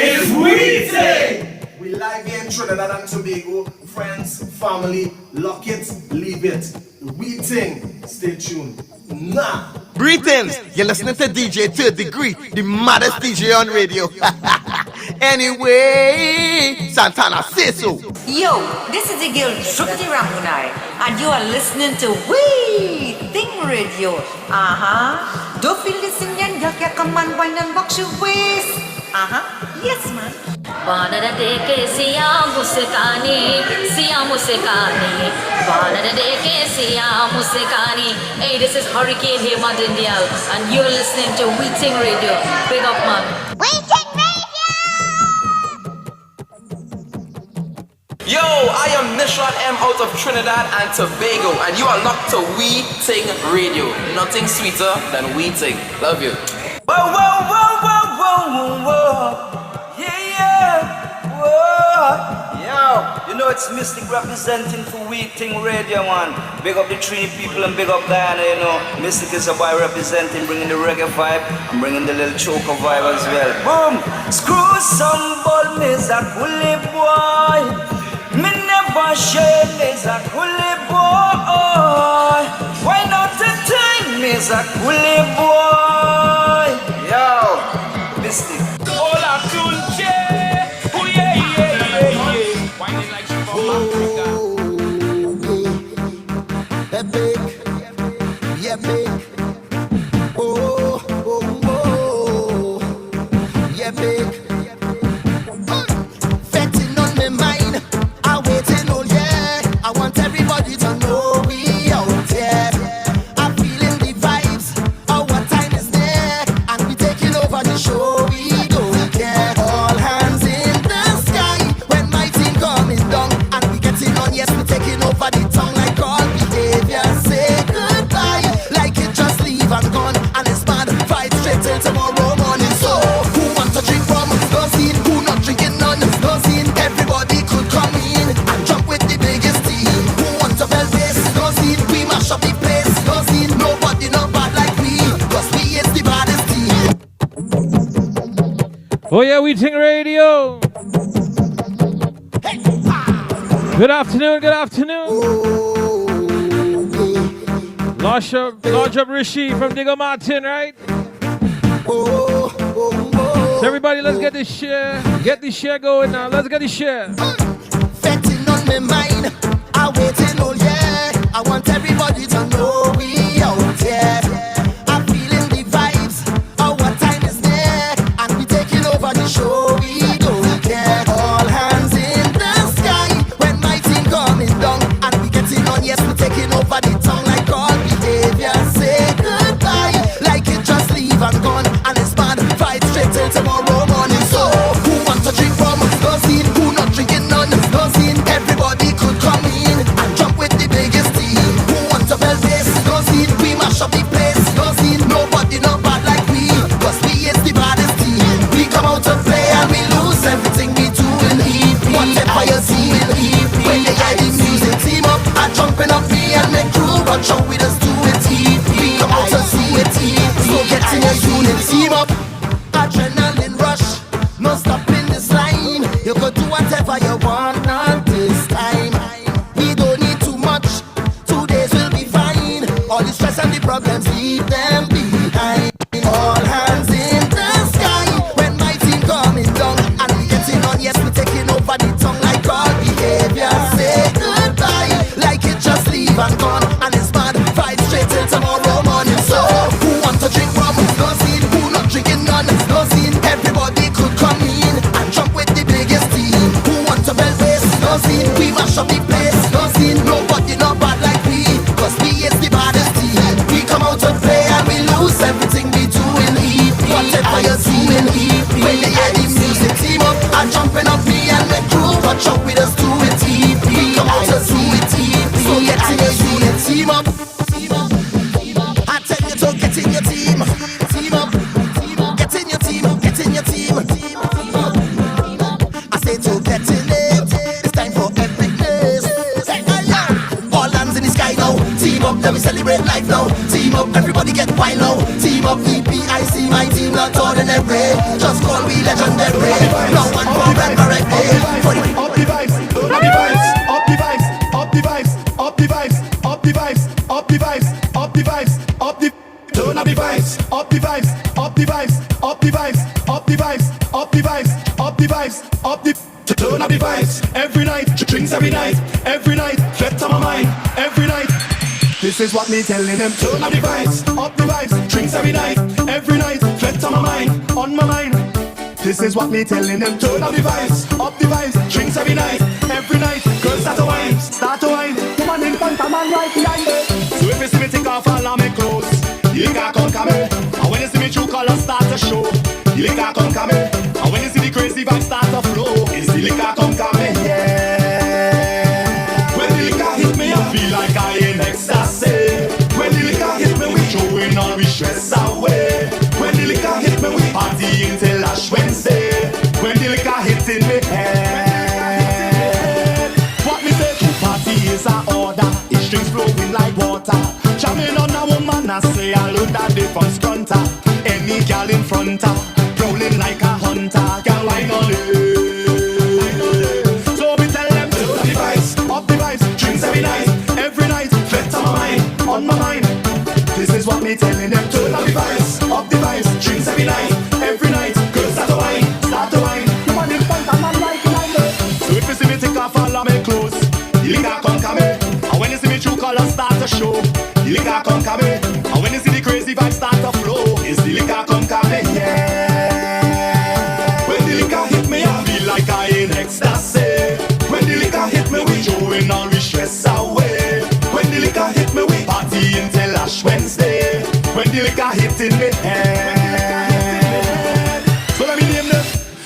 It's We Ting! We live here in Trinidad and Tobago. Friends, family, lock it, leave it. We Ting. Stay tuned. Nah. Greetings, you're listening to DJ Third Degree, the maddest DJ on radio. Anyway, Santana say so. Yo, this is the girl Shruti Ramunai, and you are listening to We Ting Radio. Don't feel this Indian girl can come and wine and box your waist. Yes, man. बानर देखे सिया मुस्कानी बानर देखे Siya मुस्कानी. Hey, this is Hurricane here, Madindial, and you're listening to We Ting Radio. Big up, man. We Ting Radio! Yo, I am Nishrat M out of Trinidad and Tobago, and you are locked to We Ting Radio. Nothing sweeter than We Ting. Love you. Whoa, whoa, whoa, whoa, whoa, whoa. Yo, you know it's Mystic representing for We Ting Radio, man. Big up the Trini people and big up Diana, you know. Mystic is a boy representing, bringing the reggae vibe and bringing the little choker vibe as well. Boom! Screw some ball, me's a coolie boy. Me never shame, me's a coolie boy. Why not the time, me's a coolie boy. Yo, Mystic. Hola, Tunche! Oh, yeah, yeah, yeah, yeah. Whining like she from Africa. Yeah, big. Yeah, big. Oh, oh, oh. Yeah, big. Fetting on my mind. I'm waiting all year. I want everybody to know we out here. I'm feeling the vibes. Oh, what time is there? And we taking over the show. We don't care. All hands in the sky when my team coming down. And we getting on, yes, we taking over the town like all behavior. Say goodbye, like it just leave and gone. And it's mad, fight straight till tomorrow morning. So, who wants to drink from? No scene. Who not drinking none? No scene. Everybody could come in and jump with the biggest team. Who wants to bell bass? No scene. We mash up the place. No scene. Nobody not bad like we. Cause we is the baddest team. Oh yeah, We Ting Radio. Good afternoon, good afternoon. Launch up Rishi from Diggle Mountain, right? So everybody, let's get this share going now. Let's get this share. Fetting on my mind, I'm waiting all year. I want everybody to know we out here. I'm feeling the vibes. Oh, what time is there? And we taking over the show. We don't care. All hands in the sky when my team coming down. And we getting on, yes, we taking over the town like all behavior. Say goodbye, like it just leave and gone. And it's mad, fight straight till tomorrow morning. So, who wants to drink from us? No scene. Who not drinking none? No scene. Everybody could come in and jump with the biggest team. Who wants to bell bass? No scene. We mash up the place. No scene. Nobody not bad like we. Cause we is the baddest team. We come out to play and we lose everything we do in EP. Whatever you see in EP. When they hear the music, team up and jumping up me and make groove. And jump with us to it EP. We come out to see it EP. So get in your unit, team up. Adrenaline rush, no stopping this line. You could do whatever you want, not this time. We don't need too much, 2 days will be fine. All the stress and the problems, leave them behind. All hands in the sky when my team coming down. And we getting on, yes, we taking over the tongue like all behavior. Say goodbye, like it just leave and gone. And it's mad, fight straight till tomorrow morning. So, who wants to drink from? No scene. Who not drinking none? No scene. Everybody could come in and jump with the biggest team. Who wants to bell bass? No scene. We mash up the place. No scene. Nobody not bad like we. Cause we is the baddest team. We come out to play and we lose everything we do in EP. Whatever you see in EP. When they hear the music, team up and jumping up me and make groove. And jump with us to it EP. We come out to see it EP. So get in your unit, team up. I tell you to get in your team. Team up. Get in your team. Get in your team. I say to get in it. It's time for epicness. then we celebrate life now. Team up, everybody get wild now. Team up, EPIC, my team not ordinary. Just call we legendary. Now and forever every day. Up the vibes, turn up the vibes, up the vibes, up the vibes, up the vibes, up the vibes, up the vibes, up the vibes, up the turn up the vibes, up the vibes, up the vibes, up the vibes, up the vibes, up the vibes, up the vibes, up the turn up the vibes. Every night, drinks every night, fed on my mind, every night. This is what me telling them. Turn up the vibes, drinks every night, fed on my mind. This is what me telling them. Turn up the vibes, drinks every night, girls start to wine, woman in front, a man right behind me. So if you see me take off all of my clothes, the liquor come come in. And when you see me true colors start to show, the liquor come come in. And when you see the crazy vibes start to flow, it's the liquor come come in. Yeah. When the liquor hit me, I feel like I in ecstasy. When the liquor hit me, we throwing all we stress away. When the liquor hit me, we party until Ash Wednesday. When the liquor hits in me head, what me say? True party is a order. It strings flowing like water. Jamming on a woman, I say I learned that day from Skunter. Any girl in front her, prowling like a hunter. Girl, wine on it. So we tell them to up the vibes, drinks every night, fed on my mind. This is what me telling them. Turn up the vibes, drinks every night, girls start to wine, woman in front and man right behind me. So if you see me take off all of my clothes, the liquor come come in. And when you see me true colors start to show, the liquor come come in. And when you see the crazy vibes start to flow, it's the liquor come come in. Yeah. When the liquor hit me, I feel like I in ecstasy. When the liquor hit me, we throwing all we stress away. When the liquor hit me, we party until Ash Wednesday. When the liquor hit in me head. So let me name them.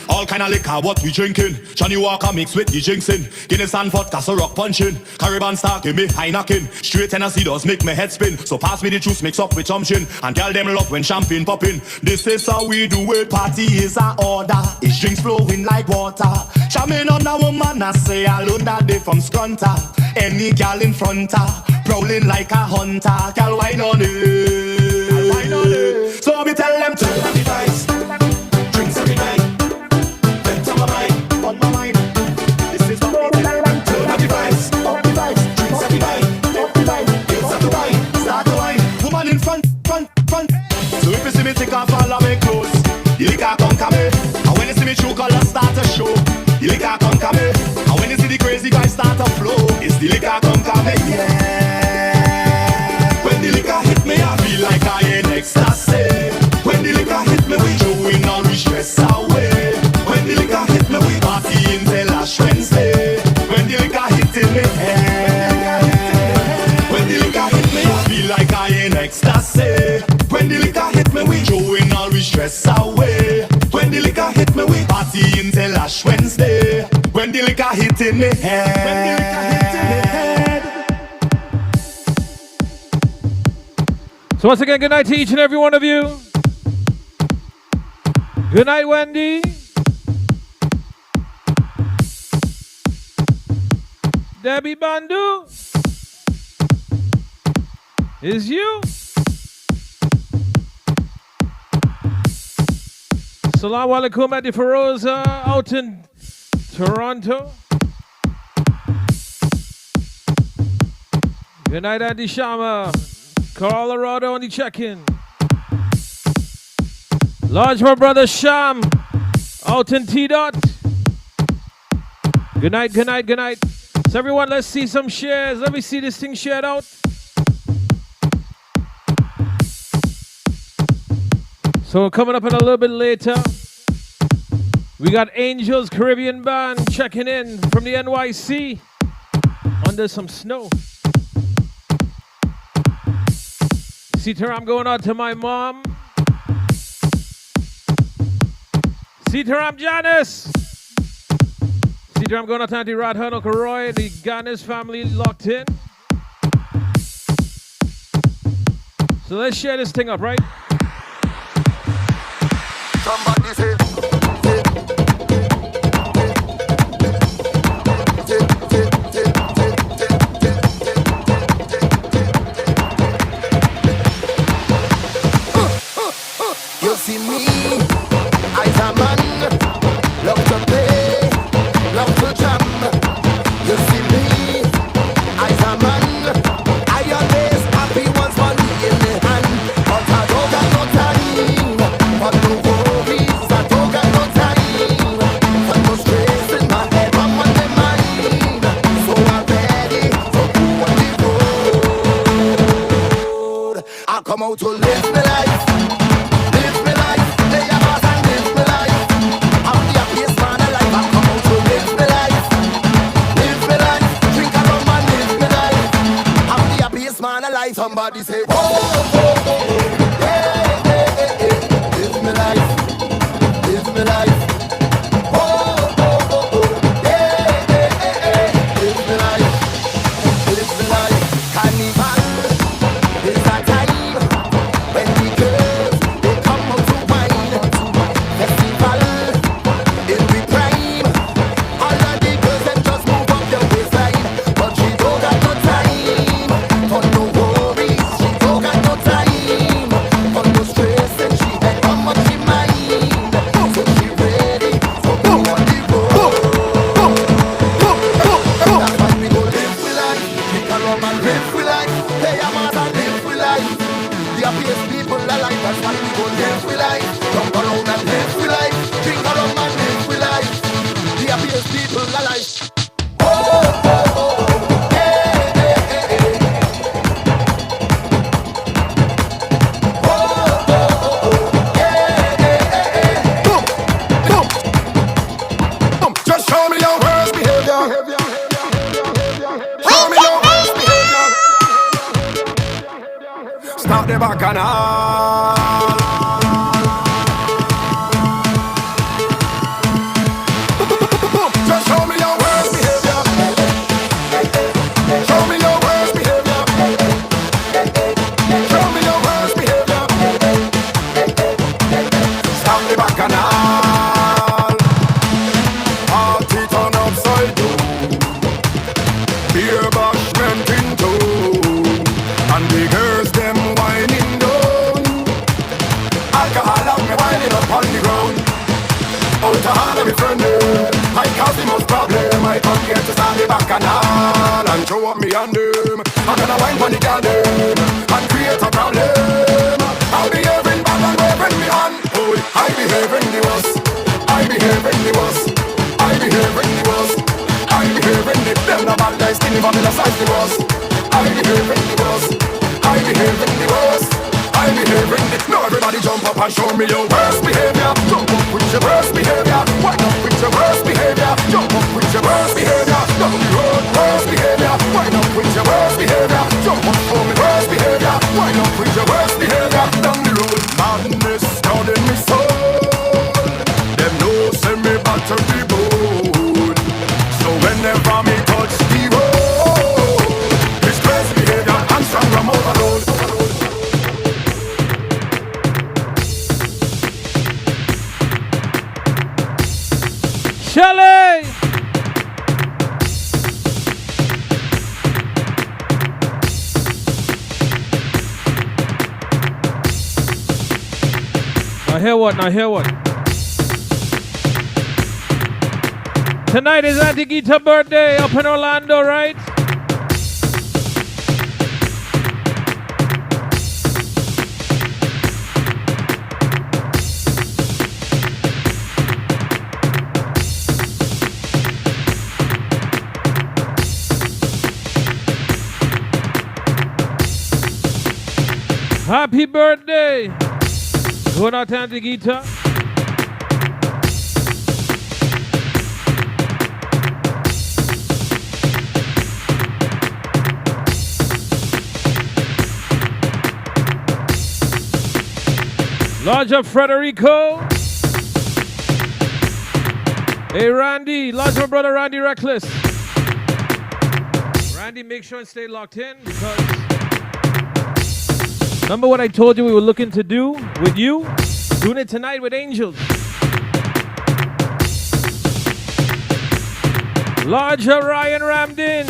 All kind of liquor, what we drinking? Johnny Walker mixed with the jinxing. Guinness and vodka, so rock punching. Caribbean star, give me Heineken. Straight Tennessee does make my head spin. So pass me the juice, mix up with chumpchin. And girl them love when champagne popping. This is how we do it, party is a order. It's drinks flowing like water. Jamming on a woman, I say I learned that day from Skunter. Any girl in front her, prowling like a hunter. Girl, wine on it. So we tell them to turn up the vibes, drinks every night, fed on my mind. This is what we tell them. Turn up the vibes, drinks every night, girls start to wine, woman in front. So if you see me take off all of my clothes, the liquor come come in. And when you see me true colors start to show, the liquor come come in. And when you see the crazy vibes start to flow, it's the liquor come come in. Yeah. When the liquor hit me, I feel like I in ecstasy. When the liquor hit me, we throwing all we stress away. When the liquor hit me, we party until Ash Wednesday. When the liquor hit in me head. When the liquor hit me, I feel like I in ecstasy. When the liquor hit me, we throwing all we stress away. When the liquor hit me, we party until Ash Wednesday. When the liquor hit in me head. So once again, good night to each and every one of you. Good night, Wendy. Debbie Bandu. Is you. Assalamu alaikum, Adi Feroza out in Toronto. Good night, Andy Shama. Colorado on the check-in. Large my brother Sham out in T-Dot. Good night. So everyone, let's see some shares. Let me see this thing shared out. So coming up in a little bit later, we got Angels Caribbean Band checking in from the NYC under some snow. I'm going out to my mom. I'm Janice. I'm going out to Auntie Radha and Uncle Roy, the Ganis family locked in. So let's share this thing up, right? Somebody say, come out to live my life. Live my life. Play a part and live my life. I'm the happiest man alive. I come out to live my life. Live my life. Drink a rum and live my life. I'm the happiest man alive. Somebody say, oh, oh, oh, oh. Yeah, yeah, yeah, yeah. Live my life. Live my life. Oh, oh, oh, oh. Yeah, yeah, yeah, yeah. Live my life. Live my life. Carnival is a time when the girls they come out to wine. Festival in the prime. All of the girls them just move up their waistline, but she don't got no time for no worries. She don't got no time for no stress, and she had how much she mind. So she ready for go on the road. That's why we go live with life. Drink a rum and live with life. Play a man and live with life. The happiest people alive. That's why we go live with life. Jump around and live with life. Drink a rum and live with life. The happiest people alive. Oh, oh, oh, oh. Yeah, yeah, yeah, yeah. Oh, oh, oh, oh. Yeah, yeah, yeah, yeah. Just show me your worst behavior. Show me your worst behavior. Start the bacchanal. Just show me your worst behavior. Show me your worst behavior. Show me your worst behavior. Start the bacchanal. Party turn upside down. Beer bashment in tow. And the girls them whining down. Alcohol out me whining up on the ground. Alcohol and me friend I cause the most problem. I come here to start the bacchanal and show up me and them. I'm gonna wine for the girl them and create a problem. I'll be behaving bad and waving me hand. Oh, I behaving the worst. I behaving the worst. I behaving the worst. I behaving the them the bad guys skinny but me the size the worst. I behaving the worst. I behaving the worst. I behaving the. Now everybody jump up and show me your worst behavior. Jump up with your worst behavior. Wind up with your worst behavior. Jump up with your worst behavior. Down the road, worst behavior. Wind up with your worst behavior. Jump up for me worst behavior. Wind up with your worst behavior. Down the road, madness down in me soul. Them know send me back to the bone. So whenever me touch the road, it's crazy behavior and strong rum overload. Shelly! Now hear what? Now hear what? Tonight is Auntie Gita's birthday up in Orlando, right? Happy birthday! Going out to Auntie Gita. Lodge of Frederico. Hey Randy, lodge my brother Randy Reckless. Randy, make sure and stay locked in because remember what I told you we were looking to do with you? Doing it tonight with Angels. Lodge of Ryan Ramdin.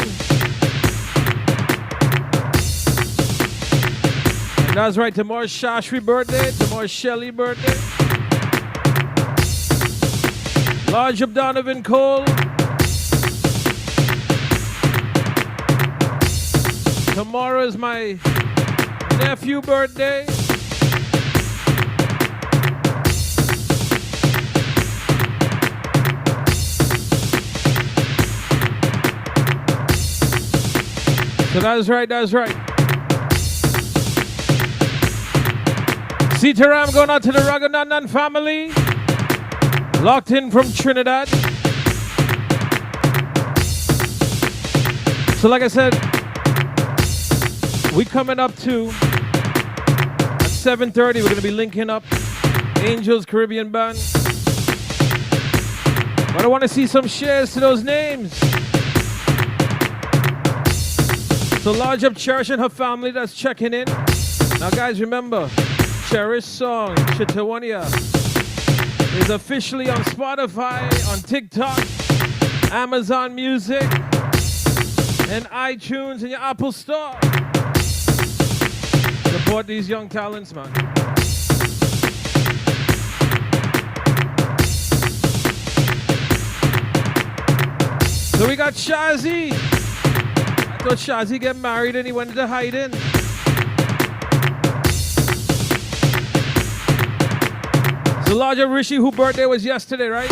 And that's right, tomorrow's Shashri birthday, tomorrow's Shelly birthday. Lodge of Donovan Cole. Tomorrow is my nephew birthday. So that's right, that's right. Sitaram going out to the Raghunanan family. Locked in from Trinidad. So like I said, we coming up to at 7:30. We're going to be linking up Angels Caribbean Band. But I want to see some shares to those names. So large up Cherish and her family that's checking in. Now guys, remember, Cherish song, Chitawania, is officially on Spotify, on TikTok, Amazon Music, and iTunes and your Apple Store. Support these young talents, man. So we got Shazzy. I thought Shazzy get married and he went to hiding. So larger Rishi, whose birthday was yesterday, right?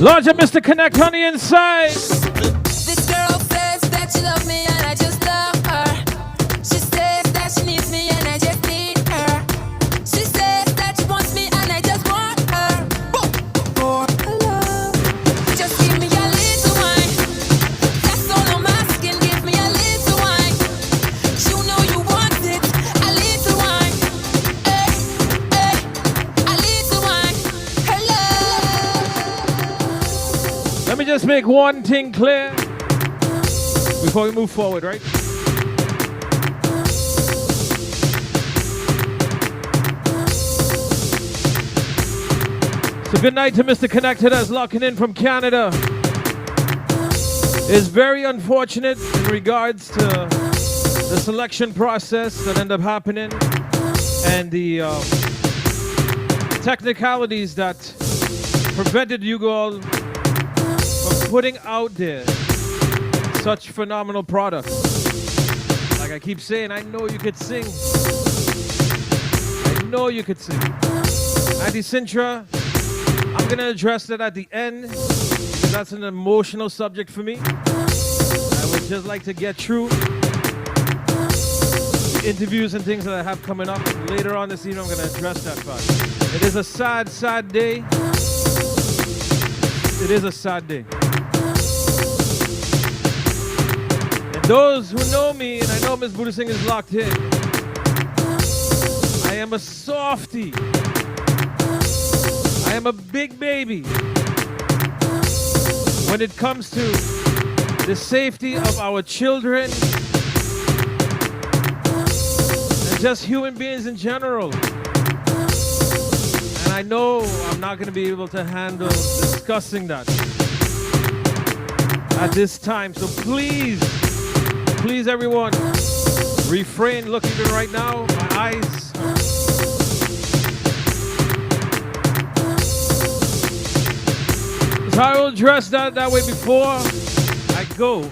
Launch up Mr. Connect on the inside. This girl says that she loves me and I just love her. She says that she needs me and I just need her. She says that she wants me and I just want her. For her love, just give me a little wine. That's all I'm asking. Give me a little wine. You know you want it. A little wine. A little wine. Her love. Let me just make one thing clear before we move forward, right? So good night to Mr. Connected that's locking in from Canada. It's very unfortunate in regards to the selection process that ended up happening and the technicalities that prevented you all from putting out there such phenomenal products. Like I keep saying, I know you could sing. I know you could sing. Auntie Sintra, I'm gonna address that at the end because that's an emotional subject for me. I would just like to get through interviews and things that I have coming up. Later on this evening, I'm gonna address that fact. It is a sad, sad day. It is a sad day. Those who know me, and I know Miss Buddha Singh is locked in, I am a softie. I am a big baby when it comes to the safety of our children and just human beings in general. And I know I'm not going to be able to handle discussing that. at this time. So please, please everyone, refrain. Look even right now, my eyes. So I will dress that way before I go.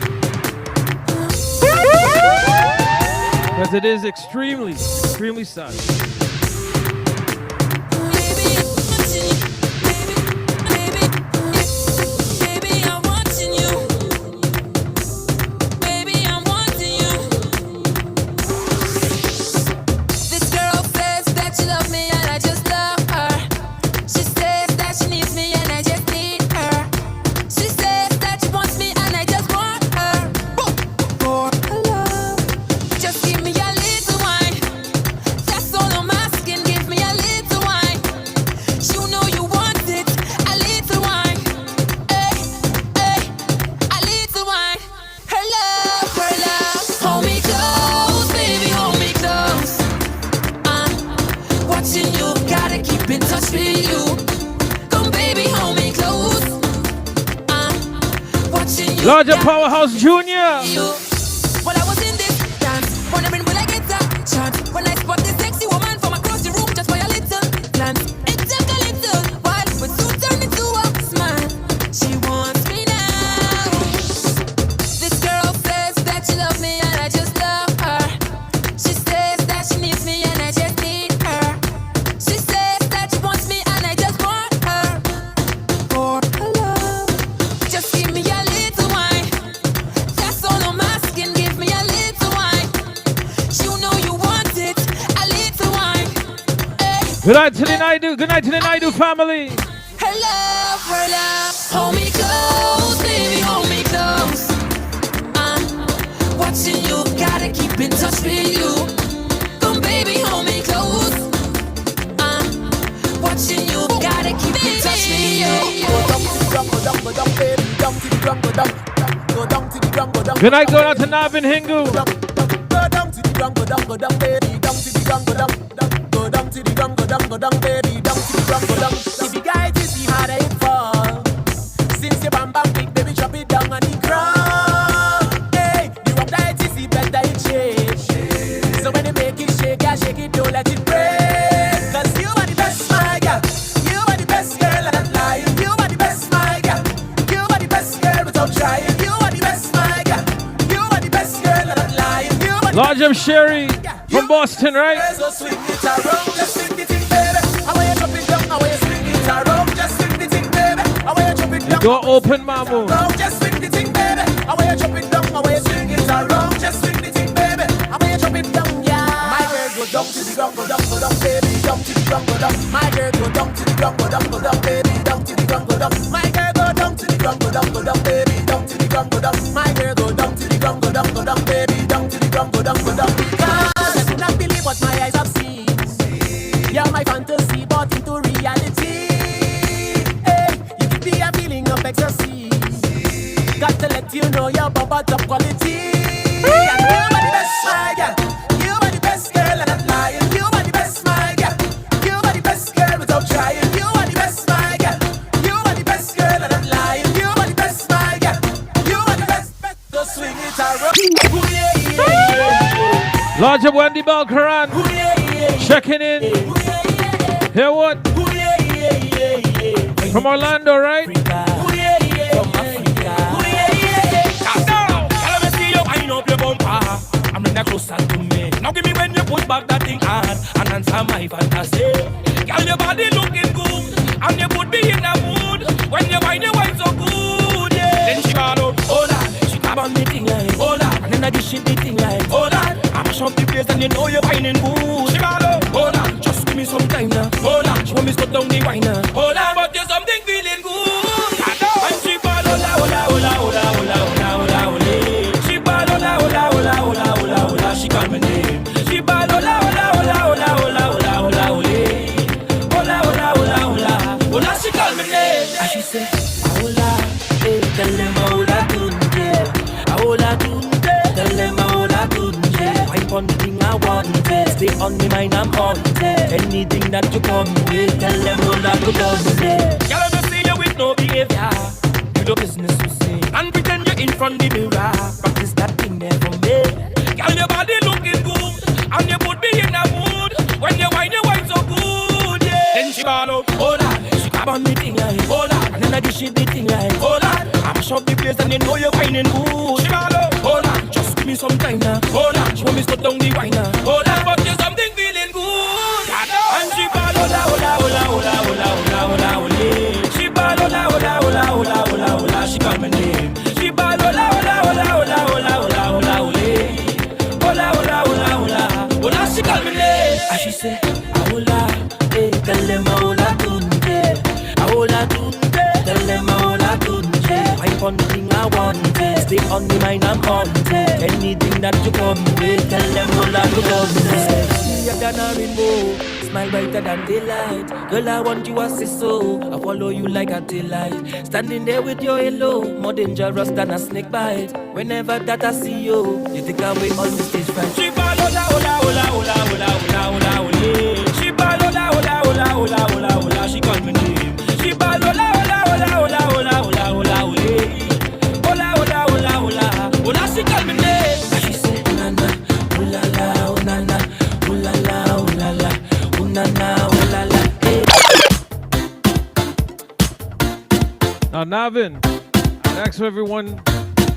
Because it is extremely, extremely sad. Larger Powerhouse Junior. Well, I was in this dance, wondering will I get a chance when I spot this sexy woman from across the room just for a little glance. It took a little while, but soon turned into a smile. She wants me now. This girl says that she loves me and I just love her. She says that she needs me and I just need her. She says that she wants me and I just want her. For her love, just give me a little wine. That's all I'm asking, give me a little wine. You know you want it, a little wine. Good night to the Naidu. Good night to the Naidu family. Her love, hold me close, baby, hold me close. I'm watching you, gotta keep in touch with you. Come, baby, hold me close. I'm watching you, gotta keep in touch with you. Good night, go out to Navin Hingu. Go down to the ground, go down, baby, down to the ground, go down. Go down to the ground, go down, baby, down to the ground, go down. If you guys to see how they fall, since your bam bam big, baby, drop it down on the ground. Hey, the rock that you see better it shake. So when they make it shake, yeah, shake it, don't let it break. Cause you are the best, my girl. You are the best girl, and I'm lying. You are the best, my girl. You are the best girl without trying. You are the best, my girl. You are the best girl, and I'm lying. You are the Large of Sherry from Boston, right? So swing it around, just swing the thing, baby. I want you drop it down, I want you swing it around, just swing the thing, baby. I want you drop it down. Go open, Mamu. Just swing the thing, baby. I want you drop it down, I want you swing it around, just swing the thing, baby. I want you drop it down, yeah. My girl go down to the ground, go down, baby, down to the ground, go down. My girl go down to the ground, go down, baby, down to the ground, go down. My girl go down to the ground, go down, baby, down to the ground, go down. My girl go down to the ground, go down, baby, down to the ground, go down. Because I do not believe what my eyes have seen. You're my fantasy, but into reality. Hey, you give me a feeling of ecstasy. Got to let you know you're bumper top quality. And you are the best, my girl. You are the best girl, and I'm lying. You are the best, my girl. You are the best girl without trying. You are the best, my girl. You are the best girl, and I'm lying. You are the best, my girl. You are the best. So swing it around. Large of Wendy Balkaran. Checking in. Hear what? From Orlando, right? Closer to me. Now give me when you put back that thing on and answer my fantasy. Girl, your body looking good and you put me in a mood when you wine so good, yeah. Then she call out, hold on. She grab on me thing like, hold on. And then I dish it the thing like, hold on. I mash up the place and you know you're whining good. She call out, hold on. Just give me some time now, hold on. She want me to stop down the wine now, hold on. But there's something feeling good, I know. And she call hola, hola, hola, hola, hola, hola, hola, hola. She call hola, hola, hola, hola, hola, hola. She call my name. She call hola, hola, hola, hola, hola, hola, hola, hola. Hola, hola, hola, hola, hola. She call my name. And she say, hola, hey, tell them hola tunde, hola tunde, tell them hola tunde. Wipe on the thing I want, stay on me mind I'm on. Anything that you come with, tell them hola tunde. Girl, I don't see you with no behavior. You do business to say and pretend you're on the mirror, practice that thing there for me. Girl, your body looking good, and you put me in a mood. When you wine so good, yeah. Then she ball out, hold on. She grab on me thing like, hold on. And then I dish it the thing like, hold on. I'm shop the place and you know you're whining good. She ball out, hold on. Just give me some time now, hold on. Show me stop down the wine now, hold on. But you something feeling good. And she ball hola hola hola hola hola hola hola hola. She ball hola hola hola hola hola hola. She call my name. She ball hola hola hola hola hola hola hola hola. Hola hola hola hola hola. She call my name. And she say hola, eh. Tell them hola tunde, hola tunde. Tell them hola tunde. I'm on the thing I want. Stay on the mind I'm on. Anything that you come with, tell them hola tunde. You're than a rainbow. Smile brighter than daylight. Girl, I want you as a soul. I follow you like a daylight. Standing there with your halo, more dangerous than a snake bite. Whenever that I see you, you take away all the stage fright. She ball hola hola hola hola hola hola hola hola. She ball hola hola hola hola hola hola. She call me name. She ball hola hola hola hola hola hola hola hola. Hola hola hola hola hola. She call me name. And she say na na, ooh la la, ooh na na, ooh la la, ooh la la. Now, Navin, I ask for everyone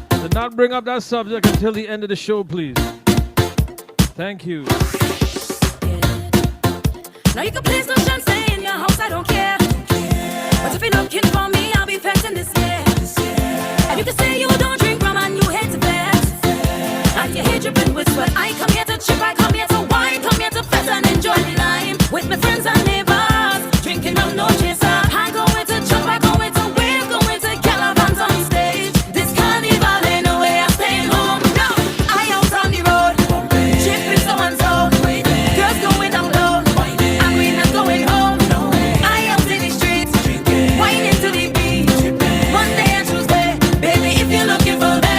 to not bring up that subject until the end of the show, please. Thank you. Now you can please no chance stay in your house, I don't care. But if you're looking for me, I'll be fetching this year. And you can say you don't drink rum and you hate to bet. And you hate dripping with sweat. I come here to chip, I come here to wine, come here to fest and enjoy the lime. With my friends and neighbors, drinking up no chaser. I go into jump, I go into wave, go into caravans on stage. This carnival ain't no way I'm staying home. No, I out on the road, chipping so and so. Girls going down low, I'm green and going home. I out in the streets, whining to the beat. Monday and Tuesday, baby, if you're looking for me. I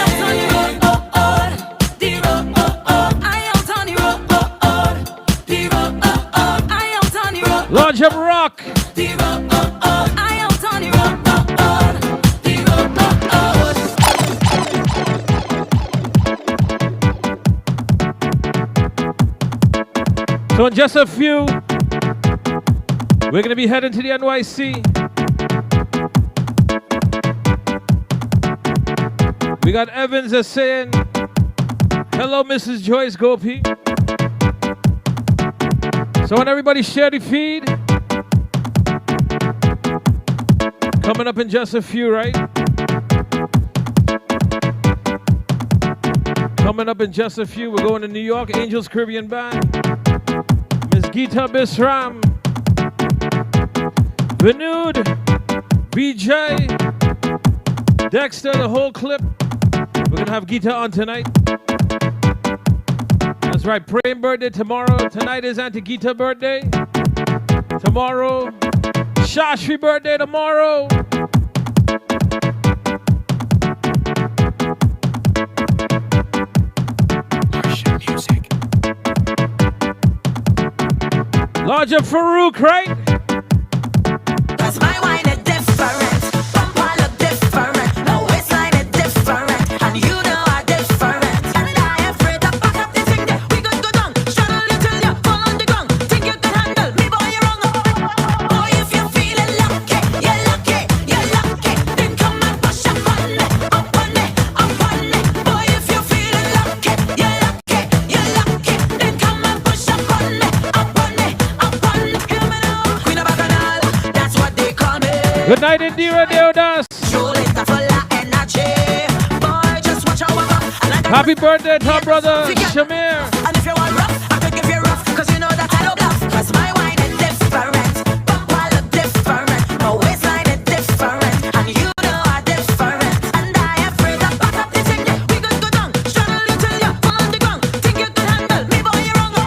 out on the road, oh oh, the road, oh oh. I out on the road, oh oh, the road, oh oh. I out on the road. Launch up rock. The road, oh oh. I out on the road, oh oh. The road, oh oh. So in just a few, we're going to be heading to the NYC. We got Evans that's saying, hello, Mrs. Joyce Gopi. So when everybody share the feed, coming up in just a few, right? Coming up in just a few, we're going to New York, Angels Caribbean Band. Miss Geeta Bisram, Vinood, BJ, Dexter, the whole clip. We're going to have Geeta on tonight. That's right, praying birthday tomorrow. Tonight is Auntie Geeta birthday. Tomorrow, Shashri birthday tomorrow. Martian music. Larger Farouk, right? Cause my wine is different, bumper look different, my waistline is different, and you know I'm different. And I am afraid to back up the thing that we gon' go down, straddle you till you fall on the ground. Think you can handle me, boy, you're wrong. Boy, if you're feeling lucky, you're lucky, you're lucky. Then come and push up on me, up on me, up on me. Boy, if you're feeling lucky, you're lucky, you're lucky. Then come and push up on me, up on me, up on me. Hear me now, Queen of Bacchanal, that's what they call me. Good night, Indira Deodas. Happy birthday, top brother Shamir. And if you want rough, I could give you rough, cause you know that I don't bluff. Cause my wine is different, bumper look different, my waistline is different, and you know I'm different. And I am afraid to back up the thing that we gon' go down, straddle you till you fall on the ground. Think you can handle me, boy, you're wrong.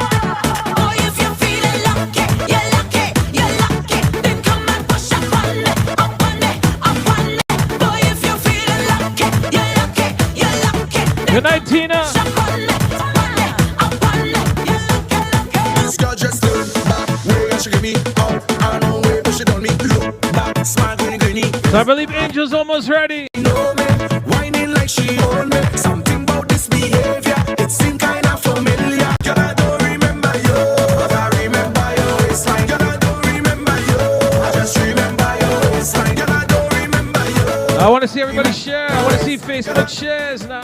Boy, if you're feeling lucky, you're lucky, you're lucky. Then come and push up on me, up on me, up on me. Boy, if you're feeling lucky, you're lucky, you're lucky. Good night, Tina. This girl just stood back, way and she give me up and on way, but she done me look back, smile, grinny, grinny. So I believe Angel's almost ready. You know me, like she hold me. Something about this behavior, it seemed kinda familiar. Girl, I don't remember you, but I remember your waistline. Girl, I don't remember you, I just remember your waistline. Girl, I don't remember you. I want to see everybody share. I want to see Facebook shares now.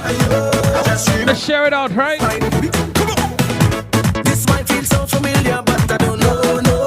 Let's share it out, right? Come on. This might feel so familiar, but I don't know, no.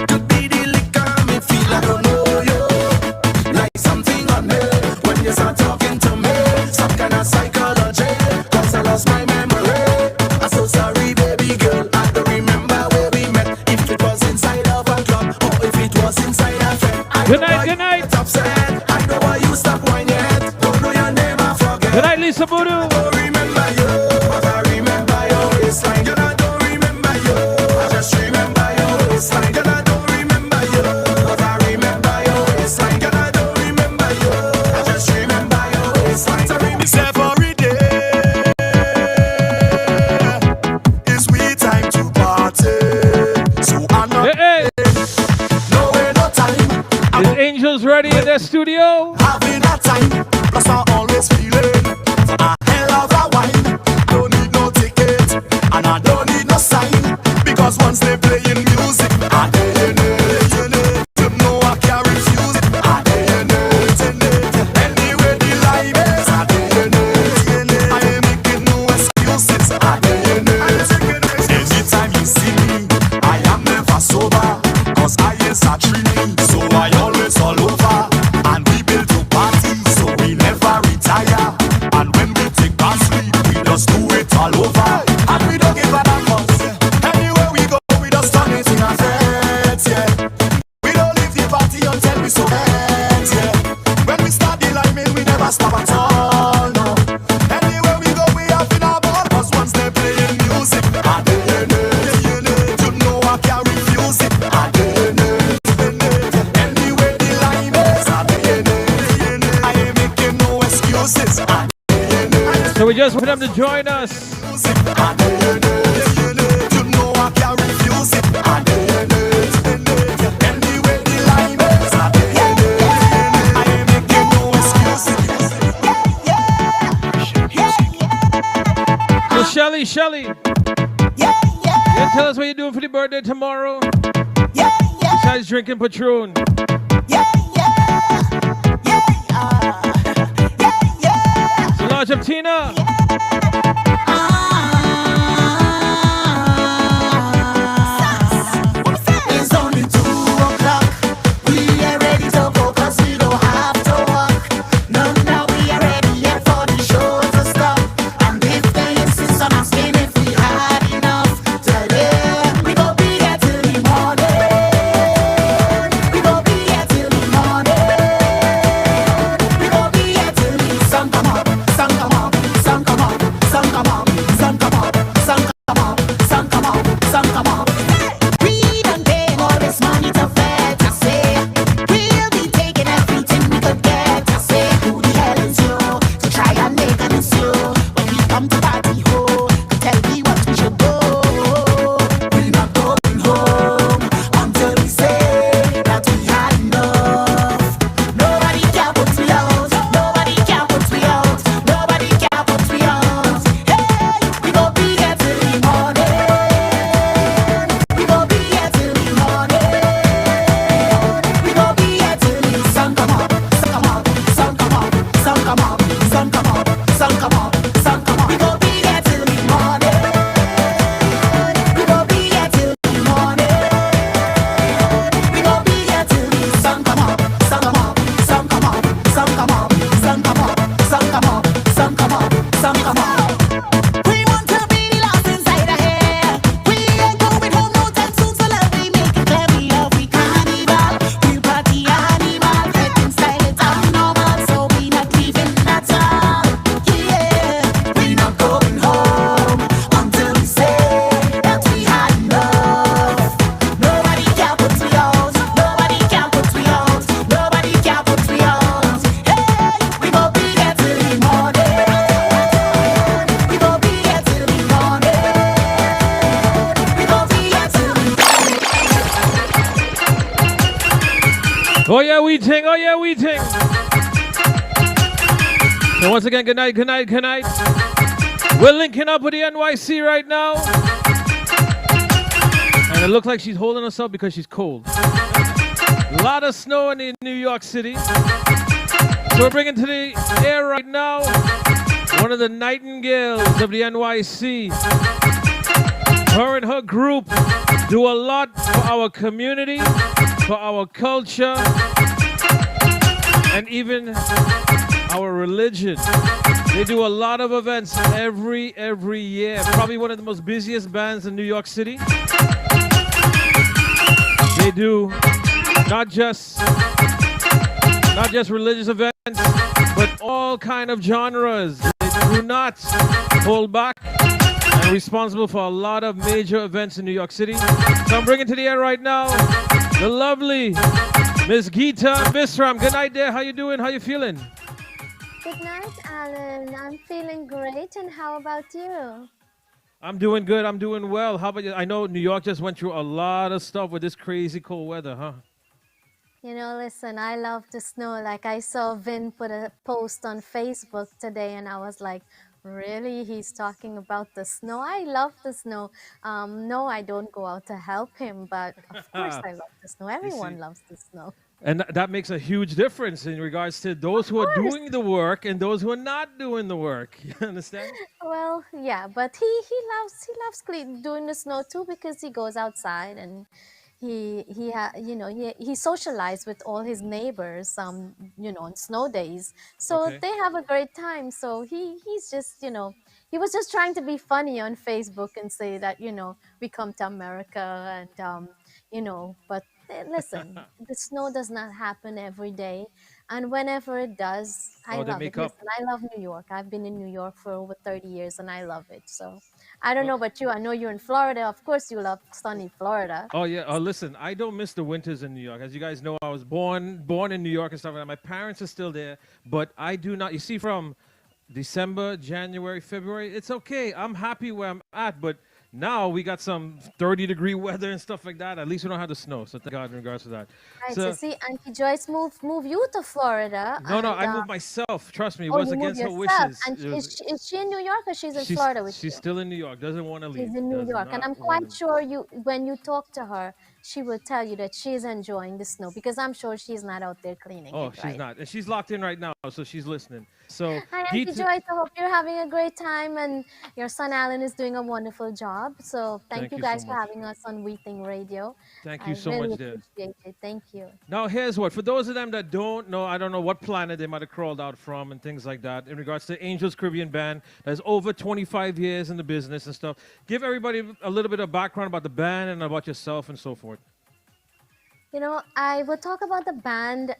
Could be the liquor, me feel I don't know you. Like something on me when you start talking to me. Some kind of psychology, cause I lost my memory. I'm so sorry, baby girl, I don't remember where we met. If it was inside of a club, or if it was inside a friend. Good night, good night. Upset. I know why you stop whining yet. Don't know your name, I forget. Good night, Lisa Voodoo. I don't remember you, but I remember your waistline. Girl, I don't remember you, I just remember your waistline. Girl, I don't remember you, but I remember your waistline. Girl, I don't remember you, I just remember your waistline. So It's every day. It's we time to party. So I'm not Hey, hey. no way, no time. Is Angels ready in their studio? having a time. Plus I always feeling a hell of a wine. Don't need no ticket and I don't need no sign. Because once they playing music, I dey in it. You know I can't refuse it. I dey in it. Anyway the line is, I dey in it. I ain't making no excuses. I dey in it. Anytime you see me, I am never sober. Cause I is a dream. So I always all over. And we build to party, so we never retire. And when we take bath sleep, we just do it all over. And we don't give a damn cause anywhere we go, we just turn it in a fete, yeah. We don't leave the party until we so bad, yeah. When we start the liming, we never stop at all, no. Anywhere we go, we have in our ball. Cause once they playing music, I dey in it. You know I can't refuse it. I dey in it. Anyway the line is, I dey in it. I ain't making no excuses. I dey in it. So we just want them to join us. I dey in it. You know I can't refuse it. I dey in it. Anyway the line is, I dey in it. I ain't making no excuses. So Shelly, you tell us what you're doing for the birthday tomorrow. Besides drinking Patron. So large up Tina. It's only 2 o'clock. We are ready to go 'cause we don't have to walk. No, now we are ready yet for the show to stop. And if they insist on asking if we had enough, tell them we gon' be here till the morning. We gon' be here till the morning. We gon' be here till the sun come up, sun come up, sun come up, sun come up, sun come up, sun come up, sun come up, sun come up. We done paying all this money to vet. I say we'll be taking everything we could get. I say who the hell is you to try and make an issue when we come to party ho? Tell me what we should do. We're not going home until we say that we had enough. Nobody can put me out. Nobody can put me out. Nobody can put me out. Hey, we gon' be here till the morning. We gon' be here till the morning. We gon' be here till the sun come up, sun come up, sun come up, sun come up, sun come up, sun come up, sun come up. We gon' be here till the morning. We gon' be here till the morning. We gon' be here till the sun come up, sun come up, sun come up, sun come up, sun come up, sun come up, sun come up, sun come up. We want to be the last inside of here. We ain't going home no time soon, so let me make it clear we love we carnival. We'll party animal, getting style it's abnormal, so we not leaving at all. Yeah, we not going home until we say that we had enough. Nobody can put me out. Nobody can put me out. Nobody can put me out. Hey, we gon' be here till the morning. We gon' be here till the morning. We gon' be here till the Oh yeah, we ting. Oh yeah, we ting. So once again, good night, good night, good night. We're linking up with the NYC right now. And it looks like she's holding us up because she's cold. A lot of snow in New York City. So we're bringing to the air right now one of the nightingales of the NYC. Her and her group do a lot for our community, for our culture, and even our religion. They do a lot of events every year. Probably one of the most busiest bands in New York City. They do not just religious events, but all kind of genres. They do not hold back and are responsible for a lot of major events in New York City. So I'm bringing to the air right now the lovely Miss Geeta Visram. Good night there. How you doing? How you feeling? Good night, Alan. I'm feeling great, and how about you? I'm doing good. I'm doing well. How about you? I know New York just went through a lot of stuff with this crazy cold weather, huh? You know, listen, I love the snow. Like, I saw Vin put a post on Facebook today, and I was like, really? He's talking about the snow? I love the snow. No, I don't go out to help him, but of course I love the snow. You see, Everyone loves the snow. and that makes a huge difference in regards to those Of who are course. doing the work and those who are not doing the work. You understand? Well, yeah, but he loves doing the snow too because he goes outside and he socialized with all his neighbors on snow days, so Okay. they have a great time. So he's just he was just trying to be funny on Facebook and say that we come to America and but listen, the snow does not happen every day, and whenever it does, I Oh, they love it. make up. Listen, I love New York. I've been in New York for over 30 years and I love it. So I don't Oh, know about you. I know you're in Florida. Of course you love sunny Florida. oh yeah. Listen, I don't miss the winters in New York. As you guys know, I was born in New York and stuff like that. My parents are still there, but I do not. You see, from December, January, February, it's okay. I'm happy where I'm at, but now we got some 30-degree weather and stuff like that. At least we don't have the snow. So thank God in regards to that. Right. So So see, Auntie Joyce move you to Florida no, and I moved myself. Trust me, it oh, was you move against her yourself. wishes. And It was, is she in New York or she's in Florida with she's you? still in New York. Doesn't want to She's leave. in New Does York, and not I'm want quite to. sure when you talk to her, she will tell you that she's enjoying the snow because I'm sure she's not out there cleaning Oh, it, she's right? not, and she's locked in right now, so she's listening. So, Hi, Auntie Geet, Joyce. I hope you're having a great time and your son Alan is doing a wonderful job. So thank thank you you so guys for much. having us on We Think Radio. Thank I you so really much, there. appreciate it. Thank you. Now, here's what. For those of them that don't know, I don't know what planet they might have crawled out from and things like that, in regards to Angels Caribbean Band, that's over 25 years in the business and stuff. Give everybody a little bit of background about the band and about yourself and so forth. You know, I will talk about the band.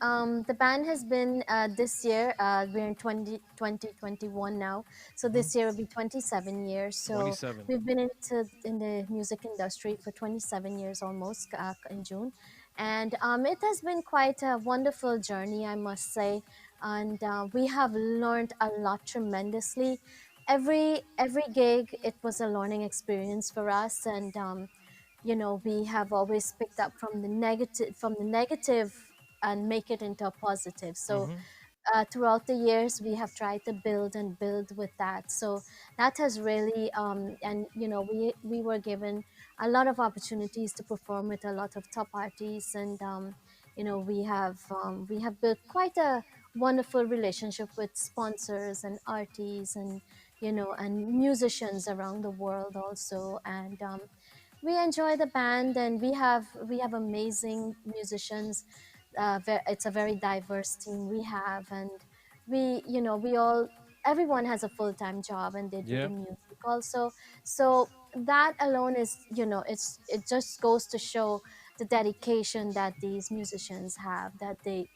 The band has been this year, we're in 2021 now. So Mhm. this year will be 27 years. So 27. we've been in the music industry for 27 years almost in June. And it has been quite a wonderful journey, I must say. And we have learned a lot tremendously. Every gig, it was a learning experience for us. And we have always picked up from the negative and make it into a positive. So Hmm. throughout the years we have tried to build and build with that. So that has really and we were given a lot of opportunities to perform with a lot of top artists, and we have built quite a wonderful relationship with sponsors and artists, and and musicians around the world also. And we enjoy the band, and we have amazing musicians. It's a very diverse team we have, and we all everyone has a full-time job and they do the Yeah. music also. So that alone is, it just goes to show the dedication that these musicians have, that they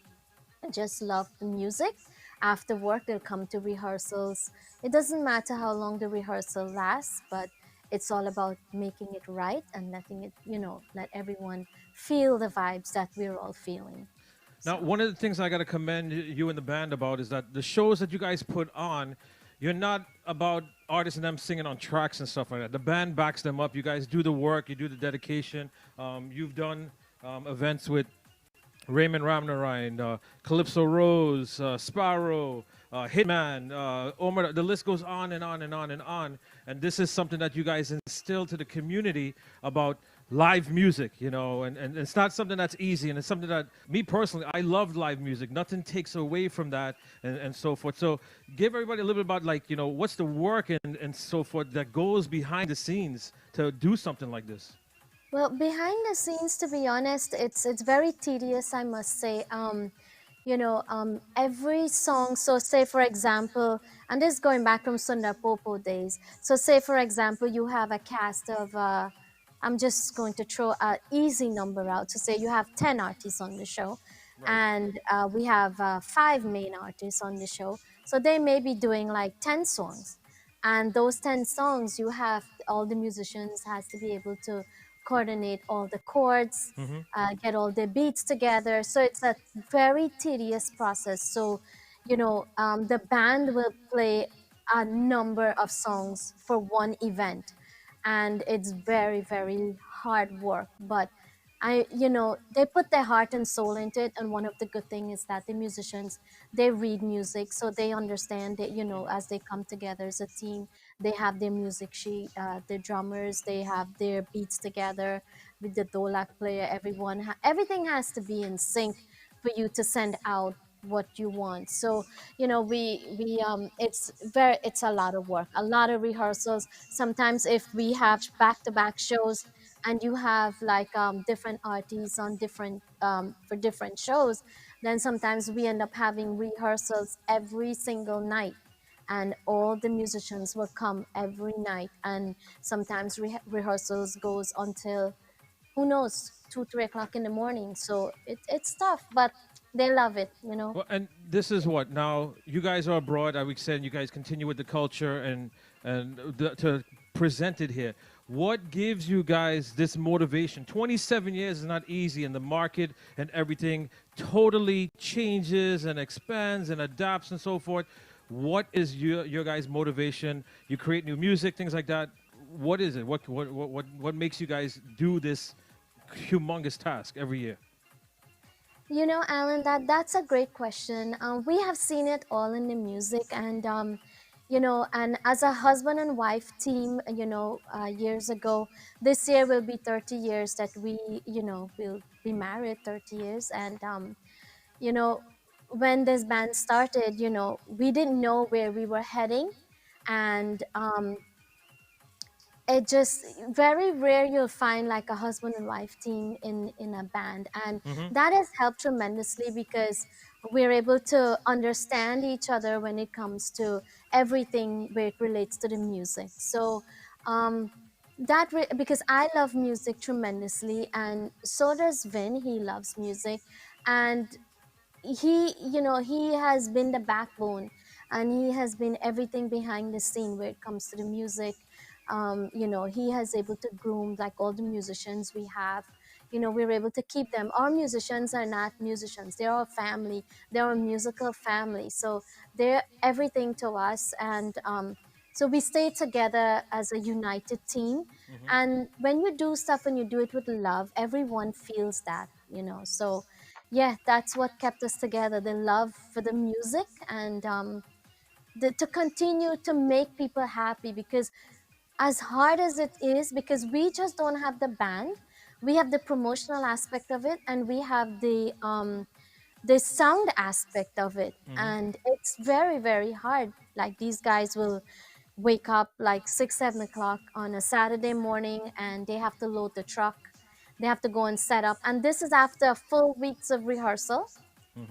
just love the music. After work, they'll come to rehearsals. It doesn't matter how long the rehearsal lasts, but it's all about making it right and letting it, let everyone feel the vibes that we're all feeling. Now, So. one of the things I got to commend you and the band about is that the shows that you guys put on, you're not about artists and them singing on tracks and stuff like that. The band backs them up. You guys do the work. You do the dedication. You've done events with Raymond Ramnarine, Calypso Rose, Sparrow, Hitman, Omar. The list goes on and on and on and on. And this is something that you guys instill to the community about live music, and it's not something that's easy. And it's something that, me personally, I love live music. Nothing takes away from that and so forth. So give everybody a little bit about, like, what's the work and so forth that goes behind the scenes to do something like this. Well, behind the scenes, to be honest, it's very tedious, I must say. Every song. So, say for example, and this is going back from Sundar Popo days. So, say for example, you have a cast of. I'm just going to throw a easy number out. So, say you have 10 artists on the show, Right. and we have five main artists on the show. So they may be doing like 10 songs, and those 10 songs, you have all the musicians has to be able to coordinate all the chords, get all the beats together. So it's a very tedious process. So, the band will play a number of songs for one event, and it's very, very hard work. But they put their heart and soul into it. And one of the good thing is that the musicians, they read music, so they understand that, as they come together as a team, they have their music sheet, the drummers, they have their beats together with the dolak player. Everything has to be in sync for you to send out what you want. So, it's a lot of work, a lot of rehearsals. Sometimes if we have back to back shows, and you have like different artists on different for different shows, then sometimes we end up having rehearsals every single night, and all the musicians will come every night. And sometimes rehearsals goes until, who knows, 2 3 o'clock in the morning. So it's tough, but they love it. Well, and this is what now you guys are abroad. I would say you guys continue with the culture and to present it here. What gives you guys this motivation? 27 years is not easy, and the market and everything totally changes and expands and adapts and so forth. What is your guys' motivation? You create new music, things like that. What is it? What makes you guys do this humongous task every year? Alan, that's a great question. We have seen it all in the music, and and as a husband and wife team, years ago, this year will be 30 years that we, will be married, 30 years, and you know, when this band started, we didn't know where we were heading, and it just very rare you'll find like a husband and wife team in a band, and that has helped tremendously because we're able to understand each other when it comes to everything where it relates to the music. So um because I love music tremendously, and so does Vin. He loves music, and he has been the backbone, and he has been everything behind the scene where it comes to the music. He has able to groom like all the musicians we have. We're able to keep them. Our musicians are not musicians, they're our family, they're a musical family, so they're everything to us. And so we stay together as a united team. And when you do stuff and you do it with love, everyone feels that. So yeah, that's what kept us together, the love for the music, and to continue to make people happy. Because as hard as it is, because we just don't have the band, we have the promotional aspect of it, and we have the sound aspect of it, and it's very, very hard. Like, these guys will wake up like 6 7 o'clock on a Saturday morning, and they have to load the truck, they have to go and set up, and this is after full weeks of rehearsal.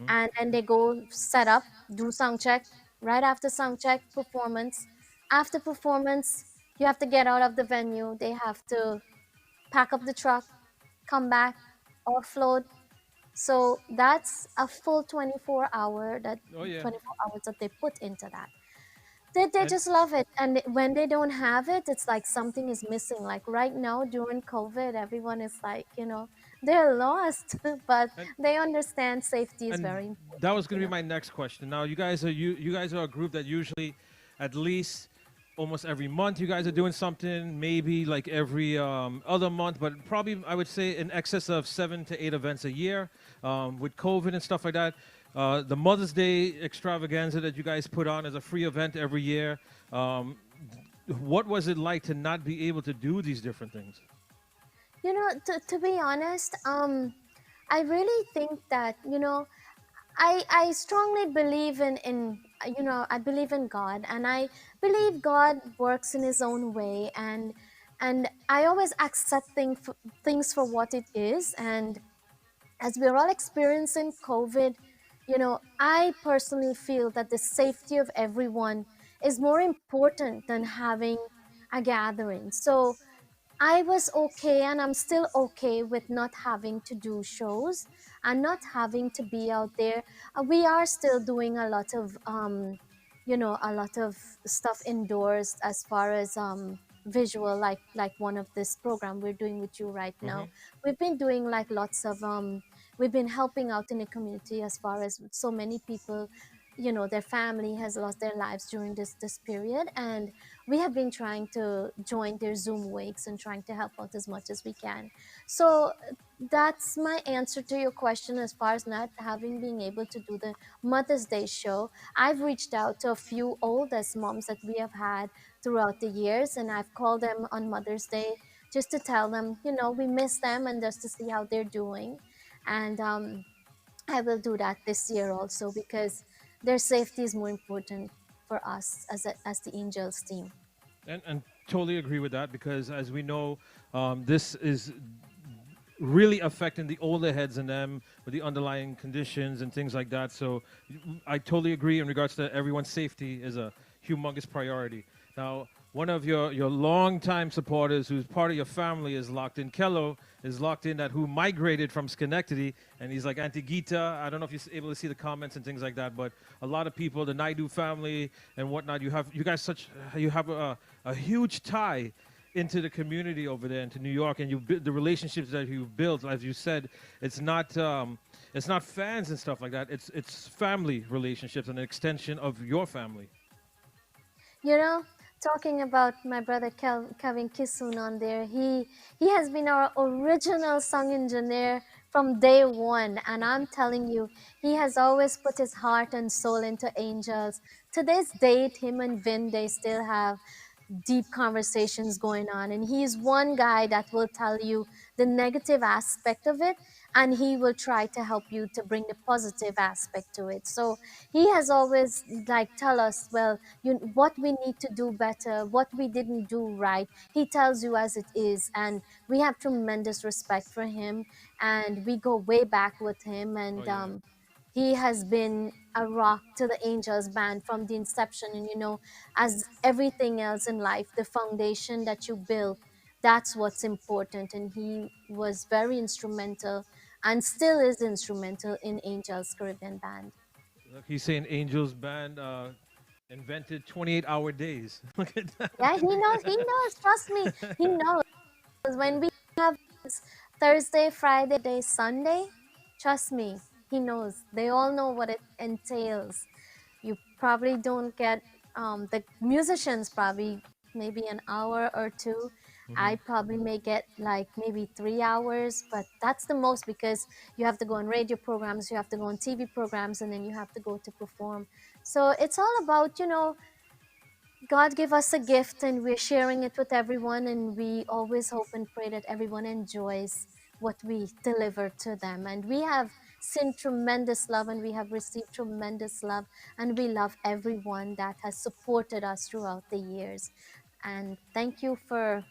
And they go set up, do sound check. Right after sound check, performance. After performance, you have to get out of the venue, they have to pack up the truck, come back, offload. So that's a full Oh yeah. 24 hours that they put into that. They And just love it. And when they don't have it, it's like something is missing. Like right now during COVID, everyone is like, they're lost, but and they understand safety is and very that important. was going to be my next question. Now, you guys are a group that usually at least almost every month you guys are doing something, maybe like every other month, but probably I would say in excess of 7 to 8 events a year. With COVID and stuff like that, the Mother's Day extravaganza that you guys put on as a free event every year. Um, what was it like to not be able to do these different things? You know, to be honest, I really think that, I strongly believe I believe in God, and I believe God works in his own way, and I always accept things for what it is. And as we're all experiencing COVID, I personally feel that the safety of everyone is more important than having a gathering. So I was okay, and I'm still okay with not having to do shows and not having to be out there. We are still doing a lot of, a lot of stuff indoors as far as visual, like one of this program we're doing with you right now. We've been doing like lots of we've been helping out in the community as far as so many people, their family has lost their lives during this period, and we have been trying to join their Zoom wakes and trying to help out as much as we can. So that's my answer to your question as far as not having been able to do the Mother's Day show. I've reached out to a few oldest moms that we have had throughout the years, and I've called them on Mother's Day just to tell them, we miss them and just to see how they're doing. And I will do that this year also, because their safety is more important for us as the Angels team. And totally agree with that, because as we know, this is really affecting the older heads in them with the underlying conditions and things like that. So I totally agree in regards to everyone's safety is a humongous priority. Now, one of your longtime supporters who's part of your family is locked in. Kello is locked in, that who migrated from Schenectady, and he's like Auntie Gita. I don't know if you're able to see the comments and things like that, but a lot of people, the Naidu family and whatnot, you have a huge tie into the community over there, into New York, and the relationships that you've built. As you said, it's not fans and stuff like that. It's family relationships and an extension of your family. You know, talking about my brother Kevin Kisun on there, he has been our original song engineer from day one, and I'm telling you, he has always put his heart and soul into Angels. To this date, him and Vin, they still have deep conversations going on, and he's one guy that will tell you the negative aspect of it, and he will try to help you to bring the positive aspect to it. So he has always like tell us, well, what we need to do better, what we didn't do right. He tells you as it is, and we have tremendous respect for him, and we go way back with him. Oh And yeah. he has been a rock to the Angels band from the inception. And as everything else in life, the foundation that you build, that's what's important. And he was very instrumental and still is instrumental in Angels Caribbean Band. Look, he's saying Angels Band invented 28-hour days. Look at that. Yeah, he knows, trust me, he knows. When we have Thursday, Friday, Sunday, trust me, he knows. They all know what it entails. You probably don't get the musicians probably maybe an hour or two. I probably may get like maybe 3 hours, but that's the most, because you have to go on radio programs, you have to go on TV programs, and then you have to go to perform. So it's all about, God gave us a gift and we're sharing it with everyone, and we always hope and pray that everyone enjoys what we deliver to them. And we have seen tremendous love, and we have received tremendous love, and we love everyone that has supported us throughout the years. And thank you for,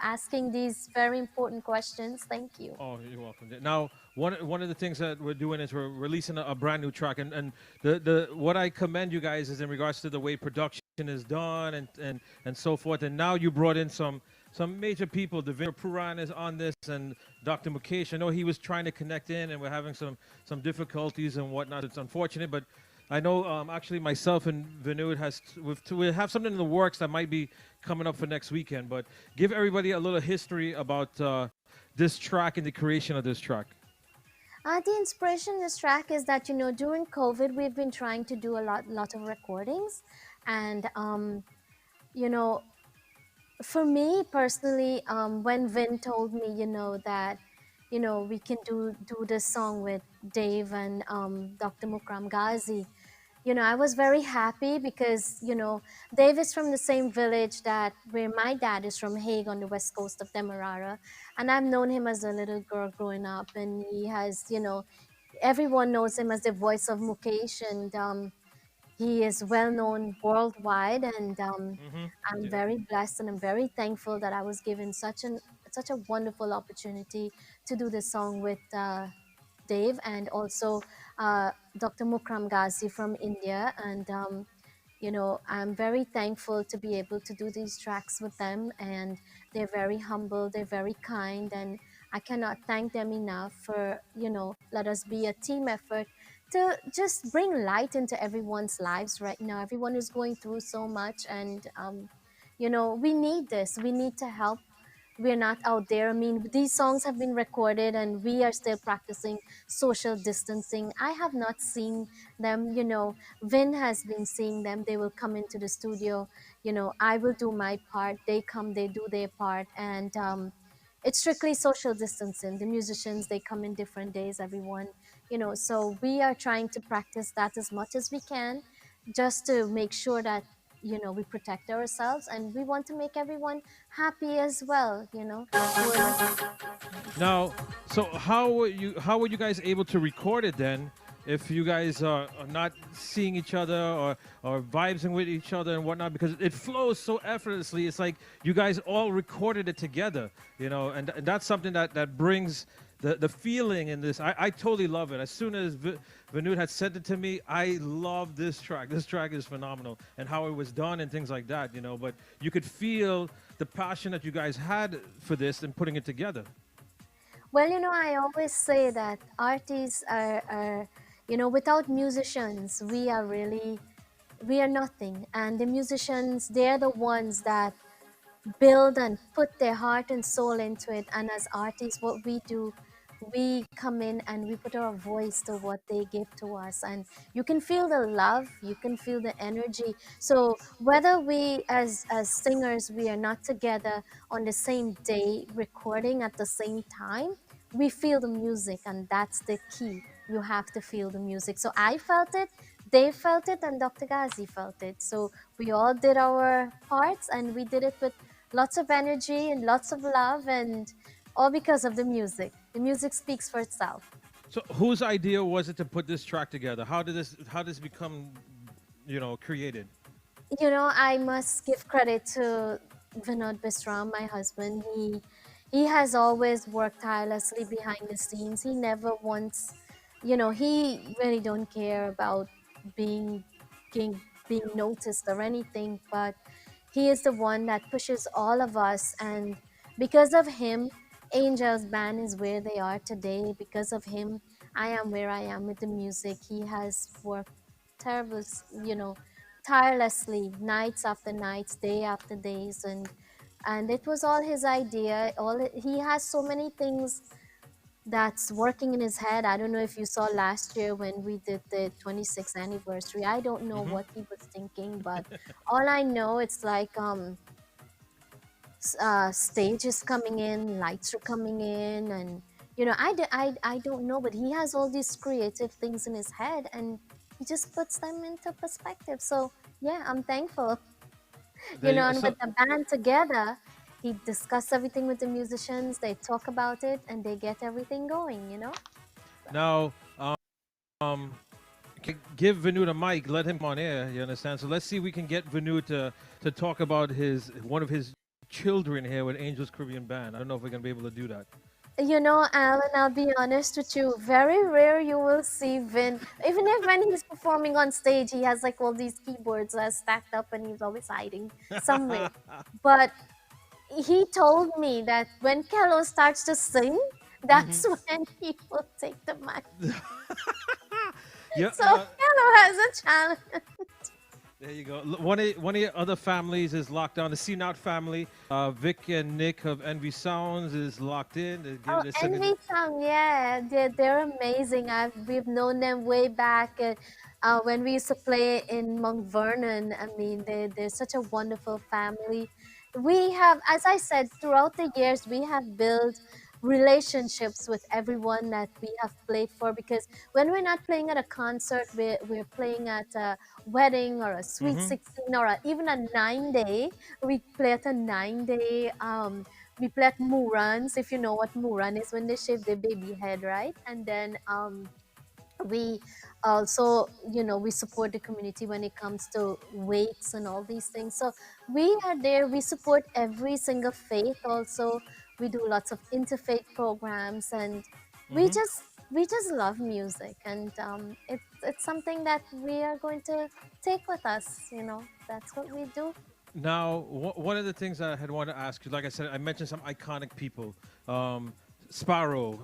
asking these very important questions. Thank you. Oh, you're welcome. Now, one of the things that we're doing is we're releasing a brand new track, and the what I commend you guys is in regards to the way production is done and so forth. And now you brought in some major people. Devin Puran is on this, and Dr. Mukesh. I know he was trying to connect in, and we're having some difficulties and whatnot. It's unfortunate, but I know actually myself and Vinood we have something in the works that might be coming up for next weekend. But give everybody a little history about this track and the creation of this track. The inspiration in this track is that, during COVID, we've been trying to do a lot of recordings, and you know, for me personally, when Vin told me, that, we can do this song with Dave and Dr. Mukram Ghazi, I was very happy because, Dave is from the same village that where my dad is from, Hague on the west coast of Demerara. And I've known him as a little girl growing up. And he has, everyone knows him as the voice of Mukesh. And he is well known worldwide. And I'm Yeah. very blessed and I'm very thankful that I was given such a wonderful opportunity to do this song with Dave, and also Dr. Mukram Ghazi from India. And, I'm very thankful to be able to do these tracks with them. And they're very humble, they're very kind. And I cannot thank them enough for, let us be a team effort to just bring light into everyone's lives right now. Everyone is going through so much. And, we need this. We need to help. We're not out there. I mean, these songs have been recorded and we are still practicing social distancing. I have not seen them, Vin has been seeing them. They will come into the studio, I will do my part. They come, they do their part. And it's strictly social distancing. The musicians, they come in different days, everyone, so we are trying to practice that as much as we can, just to make sure that, we protect ourselves, and we want to make everyone happy as well, We're Now, so how were you guys able to record it then? If you guys are not seeing each other or vibing with each other and whatnot, because it flows so effortlessly. It's like you guys all recorded it together, and that's something that brings the feeling in this. I totally love it. As soon as Vanud had sent it to me, I love this track. This track is phenomenal, and how it was done and things like that, But you could feel the passion that you guys had for this and putting it together. Well, I always say that artists are, without musicians, we are nothing. And the musicians, they're the ones that build and put their heart and soul into it. And as artists, what we do, we come in and we put our voice to what they give to us. And you can feel the love, you can feel the energy. So whether we as singers, we are not together on the same day recording at the same time, we feel the music, and that's the key. You have to feel the music. So I felt it, they felt it, and Dr. Ghazi felt it. So we all did our parts, and we did it with lots of energy and lots of love, and all because of the music. The music speaks for itself. So whose idea was it to put this track together? How does this become, created? I must give credit to Vinod Bisram, my husband. He has always worked tirelessly behind the scenes. He never once, he really don't care about being being, being noticed or anything, but he is the one that pushes all of us. And because of him, Angels Band is where they are today. Because of him, I am where I am with the music. He has worked terrible, you know, tirelessly, nights after nights, day after days, and it was all his idea. He has so many things that's working in his head. I don't know if you saw last year when we did the 26th anniversary. I don't know Hmm. what he was thinking, but all I know, it's like stage is coming in, lights are coming in, and I don't know, but he has all these creative things in his head, and he just puts them into perspective. So yeah, I'm thankful. And with So the band together, he discussed everything with the musicians. They talk about it and they get everything going. now, um, give Vanu a mic, let him come on air. You understand? So let's see if we can get Vanu to talk about his one of his children here with Angels Caribbean Band. I don't know if we're gonna be able to do that. Alan, I'll be honest with you. Very rare you will see Vin. Even if when he's performing on stage, he has like all these keyboards stacked up and he's always hiding somewhere. But he told me that when Kello starts to sing, that's when he will take the mic. Yeah. So Kello has a challenge. There you go. One of your other families is locked down. The CNOT family, Vic and Nick of Envy Sounds is locked in. Oh, They're sending. Envy Song, yeah, they're amazing. We've known them way back. when we used to play in Mount Vernon. I mean, they're such a wonderful family. We have, as I said, throughout the years, we have built relationships with everyone that we have played for, because when we're not playing at a concert, we're playing at a wedding or a sweet Mm-hmm. 16 or even a 9 day. We play at a 9 day. We play at Murans, if you know what Muran is, when they shave their baby head, right? And then we also, we support the community when it comes to wakes and all these things. So we are there, we support every single faith also. We do lots of interfaith programs, and we Mm-hmm. just we just love music, and it's something that we are going to take with us. That's what we do. Now, one of the things I had wanted to ask you, like I said, I mentioned some iconic people. Um, Sparrow,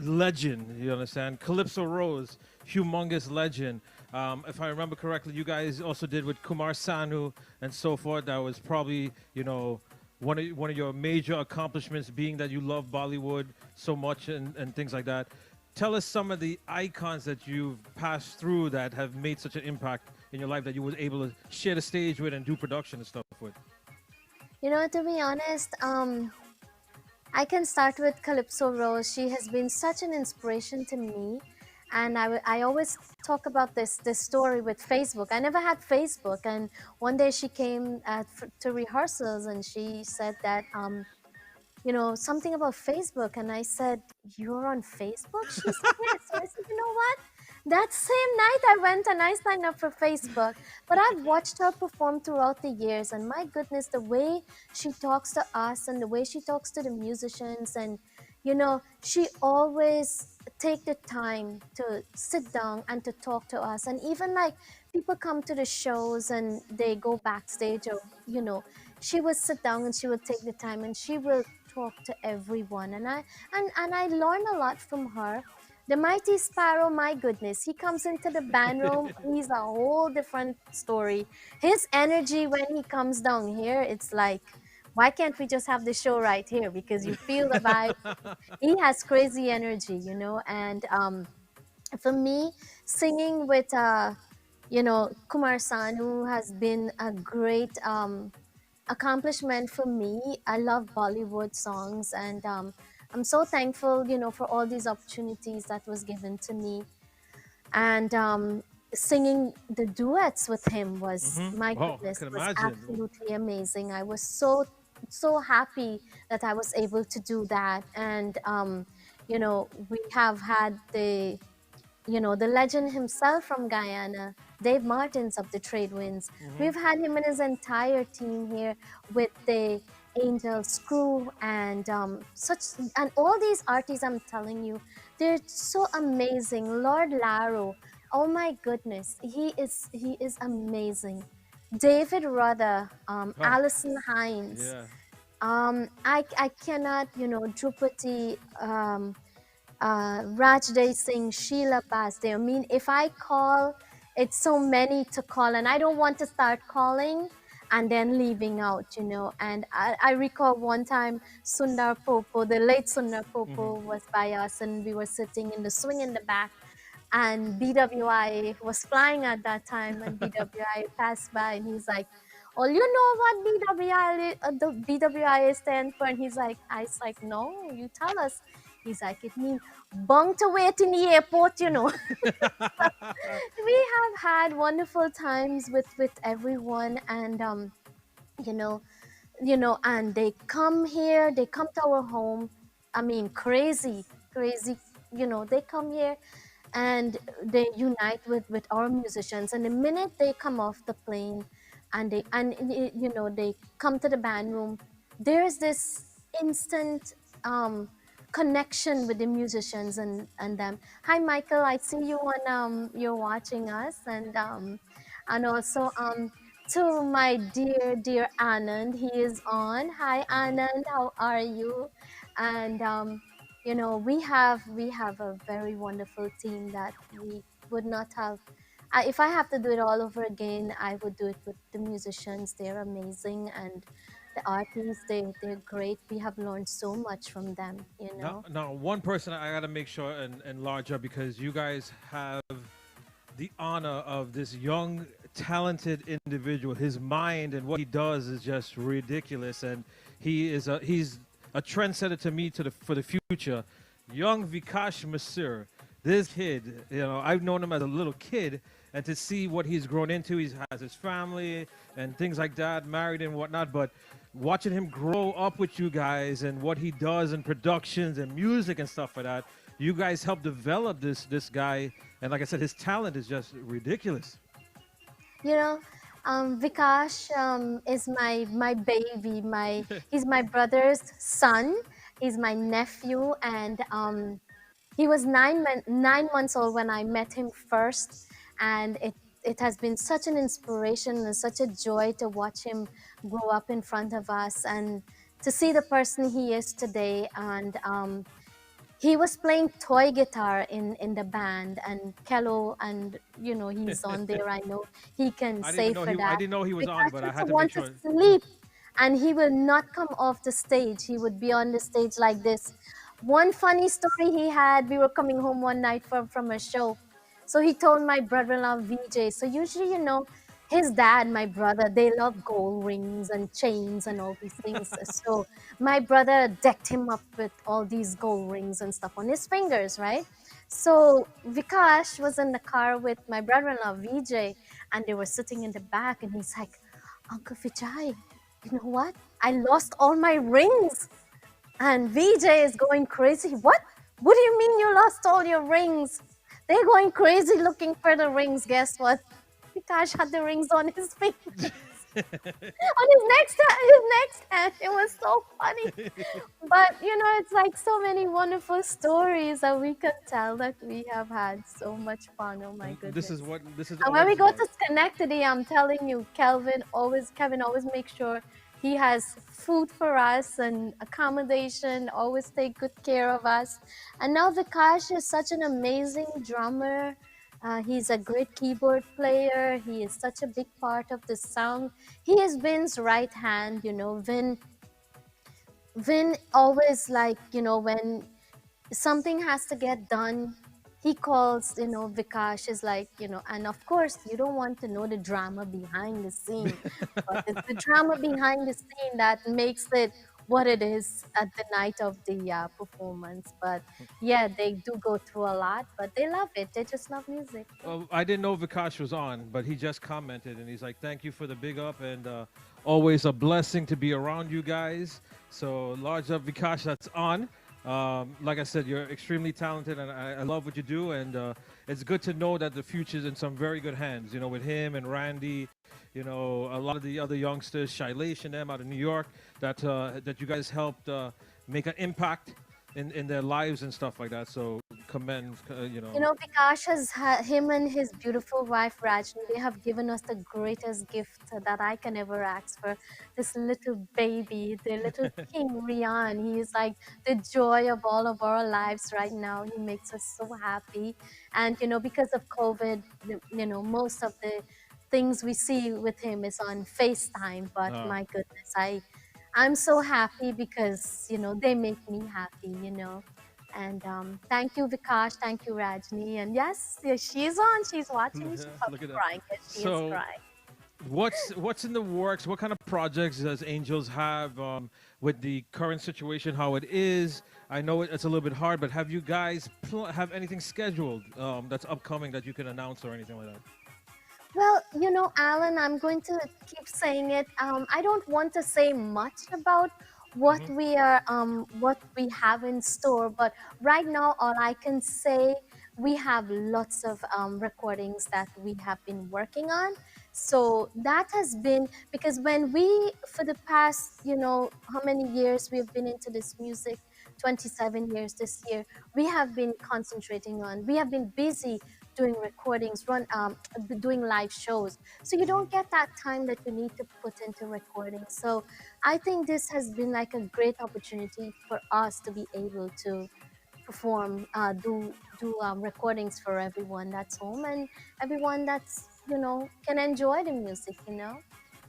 legend, you understand? Calypso Rose, humongous legend. If I remember correctly, you guys also did with Kumar Sanu and so forth. That was probably, one of your major accomplishments, being that you love Bollywood so much and things like that. Tell us some of the icons that you've passed through that have made such an impact in your life that you were able to share the stage with and do production and stuff with. To be honest, I can start with Calypso Rose. She has been such an inspiration to me. And I always talk about this story with Facebook. I never had Facebook. And one day she came to rehearsals, and she said that, something about Facebook. And I said, "You're on Facebook?" She said, "Yes." So I said, "You know what? That same night I went and I signed up for Facebook." But I've watched her perform throughout the years, and my goodness, the way she talks to us and the way she talks to the musicians, and she always take the time to sit down and to talk to us. And even like people come to the shows and they go backstage, or she would sit down and she would take the time and she will talk to everyone. And I learn a lot from her. The mighty Sparrow, my goodness, he comes into the band room, he's a whole different story. His energy when he comes down here, it's like, why can't we just have the show right here? Because you feel the vibe. He has crazy energy, and for me, singing with Kumar Sanu has been a great accomplishment for me. I love Bollywood songs, and I'm so thankful, for all these opportunities that was given to me. And singing the duets with him was, Mm-hmm. my Oh, I goodness, can was imagine. absolutely amazing. I was so happy that I was able to do that. And we have had the legend himself from Guyana, Dave Martins of the Trade Winds. Mm-hmm. We've had him and his entire team here with the Angels crew, and and all these artists. I'm telling you, they're so amazing. Lord Laro, oh my goodness, he is amazing. David Rudder, Oh, Alison Hines, yeah. I cannot, Drupati, Rajday Singh, Sheila Basde. I mean, if I call, it's so many to call, and I don't want to start calling and then leaving out, And I recall one time Sundar Popo, the late Sundar Mm-hmm. Popo, was by us, and we were sitting in the swing in the back, and BWI was flying at that time, and BWI passed by, and he's like, "Oh, you know what the BWI stands for?" And he's like, I was like, "No, you tell us." He's like, "It means bung to wait in the airport, We have had wonderful times with everyone, and you know, and they come here, they come to our home. I mean, crazy, crazy. They come here and they unite with our musicians, and the minute they come off the plane, and they come to the band room, there's this instant um connection with the musicians and them. Hi Michael, I see you on you're watching us, and also to my dear Anand, he is on. Hi Anand, how are you? And we have a very wonderful team that we would not have. If I have to do it all over again, I would do it with the musicians. They're amazing, and the artists, they're great. We have learned so much from them. Now, one person I gotta make sure and enlarge up, because you guys have the honor of this young, talented individual. His mind and what he does is just ridiculous, and he's a trendsetter to me for the future. Young Vikash Masur, this kid, I've known him as a little kid, and to see what he's grown into, he has his family and things like that, married and whatnot, but watching him grow up with you guys and what he does in productions and music and stuff like that, you guys helped develop this guy, and like I said, his talent is just ridiculous. You know, Vikash is my baby. He's my brother's son. He's my nephew, and he was 9 months old when I met him first, and it has been such an inspiration and such a joy to watch him grow up in front of us and to see the person he is today. And he was playing toy guitar in the band, and Kello, and he's on there. I know he can say for I that. didn't know he was on, Because but he I used to had to make want to sure. sleep, and he will not come off the stage. He would be on the stage like this. One funny story he had: we were coming home one night from a show, so he told my brother-in-law VJ. So usually, his dad, my brother, they love gold rings and chains and all these things. So my brother decked him up with all these gold rings and stuff on his fingers, right? So Vikash was in the car with my brother-in-law VJ, and they were sitting in the back, and he's like, Uncle Vijay, you know what? I lost all my rings. And VJ is going crazy. What? What do you mean you lost all your rings? They're going crazy looking for the rings. Guess what? Vikash had the rings on his fingers. On his next hand. It was so funny. But it's like so many wonderful stories that we can tell, that we have had so much fun. Oh my And this goodness. is what And what when we it's go about. to Schenectady, I'm telling you, Kevin always makes sure he has food for us and accommodation, always take good care of us. And now Vikash is such an amazing drummer. He's a great keyboard player. He is such a big part of the sound. He is Vin's right hand. Vin always, like, when something has to get done, he calls, Vikash is like, and of course, you don't want to know the drama behind the scene, but it's the drama behind the scene that makes it what it is at the night of the performance. But yeah, they do go through a lot, but they love it. They just love music. Well, I didn't know Vikash was on, but he just commented and he's like, "Thank you for the big up and always a blessing to be around you guys." So large up Vikash, that's on. Like I said, you're extremely talented, and I love what you do. And it's good to know that the future's in some very good hands. With him and Randy, a lot of the other youngsters, Shailesh and them out of New York, that you guys helped make an impact in their lives and stuff like that. So commend, Vikash him and his beautiful wife Rajni, they have given us the greatest gift that I can ever ask for. This little baby, the little King Rian. He is like the joy of all of our lives right now. He makes us so happy. And because of COVID, most of the things we see with him is on FaceTime. But my goodness, I'm so happy because they make me happy. And thank you, Vikash. Thank you, Rajni. And yes, she's on. She's watching. She's look probably at that. crying. Yes, she is So crying. what's in the works? What kind of projects does Angels have with the current situation, how it is? I know it's a little bit hard, but have you guys have anything scheduled that's upcoming that you can announce or anything like that? Well, Alan, I'm going to keep saying it. I don't want to say much about what we have in store, but right now, all I can say, we have lots of recordings that we have been working on. So that has been, because when we, for the past, how many years we've been into this music, 27 years this year, we have been busy doing recordings, doing live shows. So you don't get that time that you need to put into recording. So I think this has been like a great opportunity for us to be able to perform, do recordings for everyone that's home, and everyone that's can enjoy the music.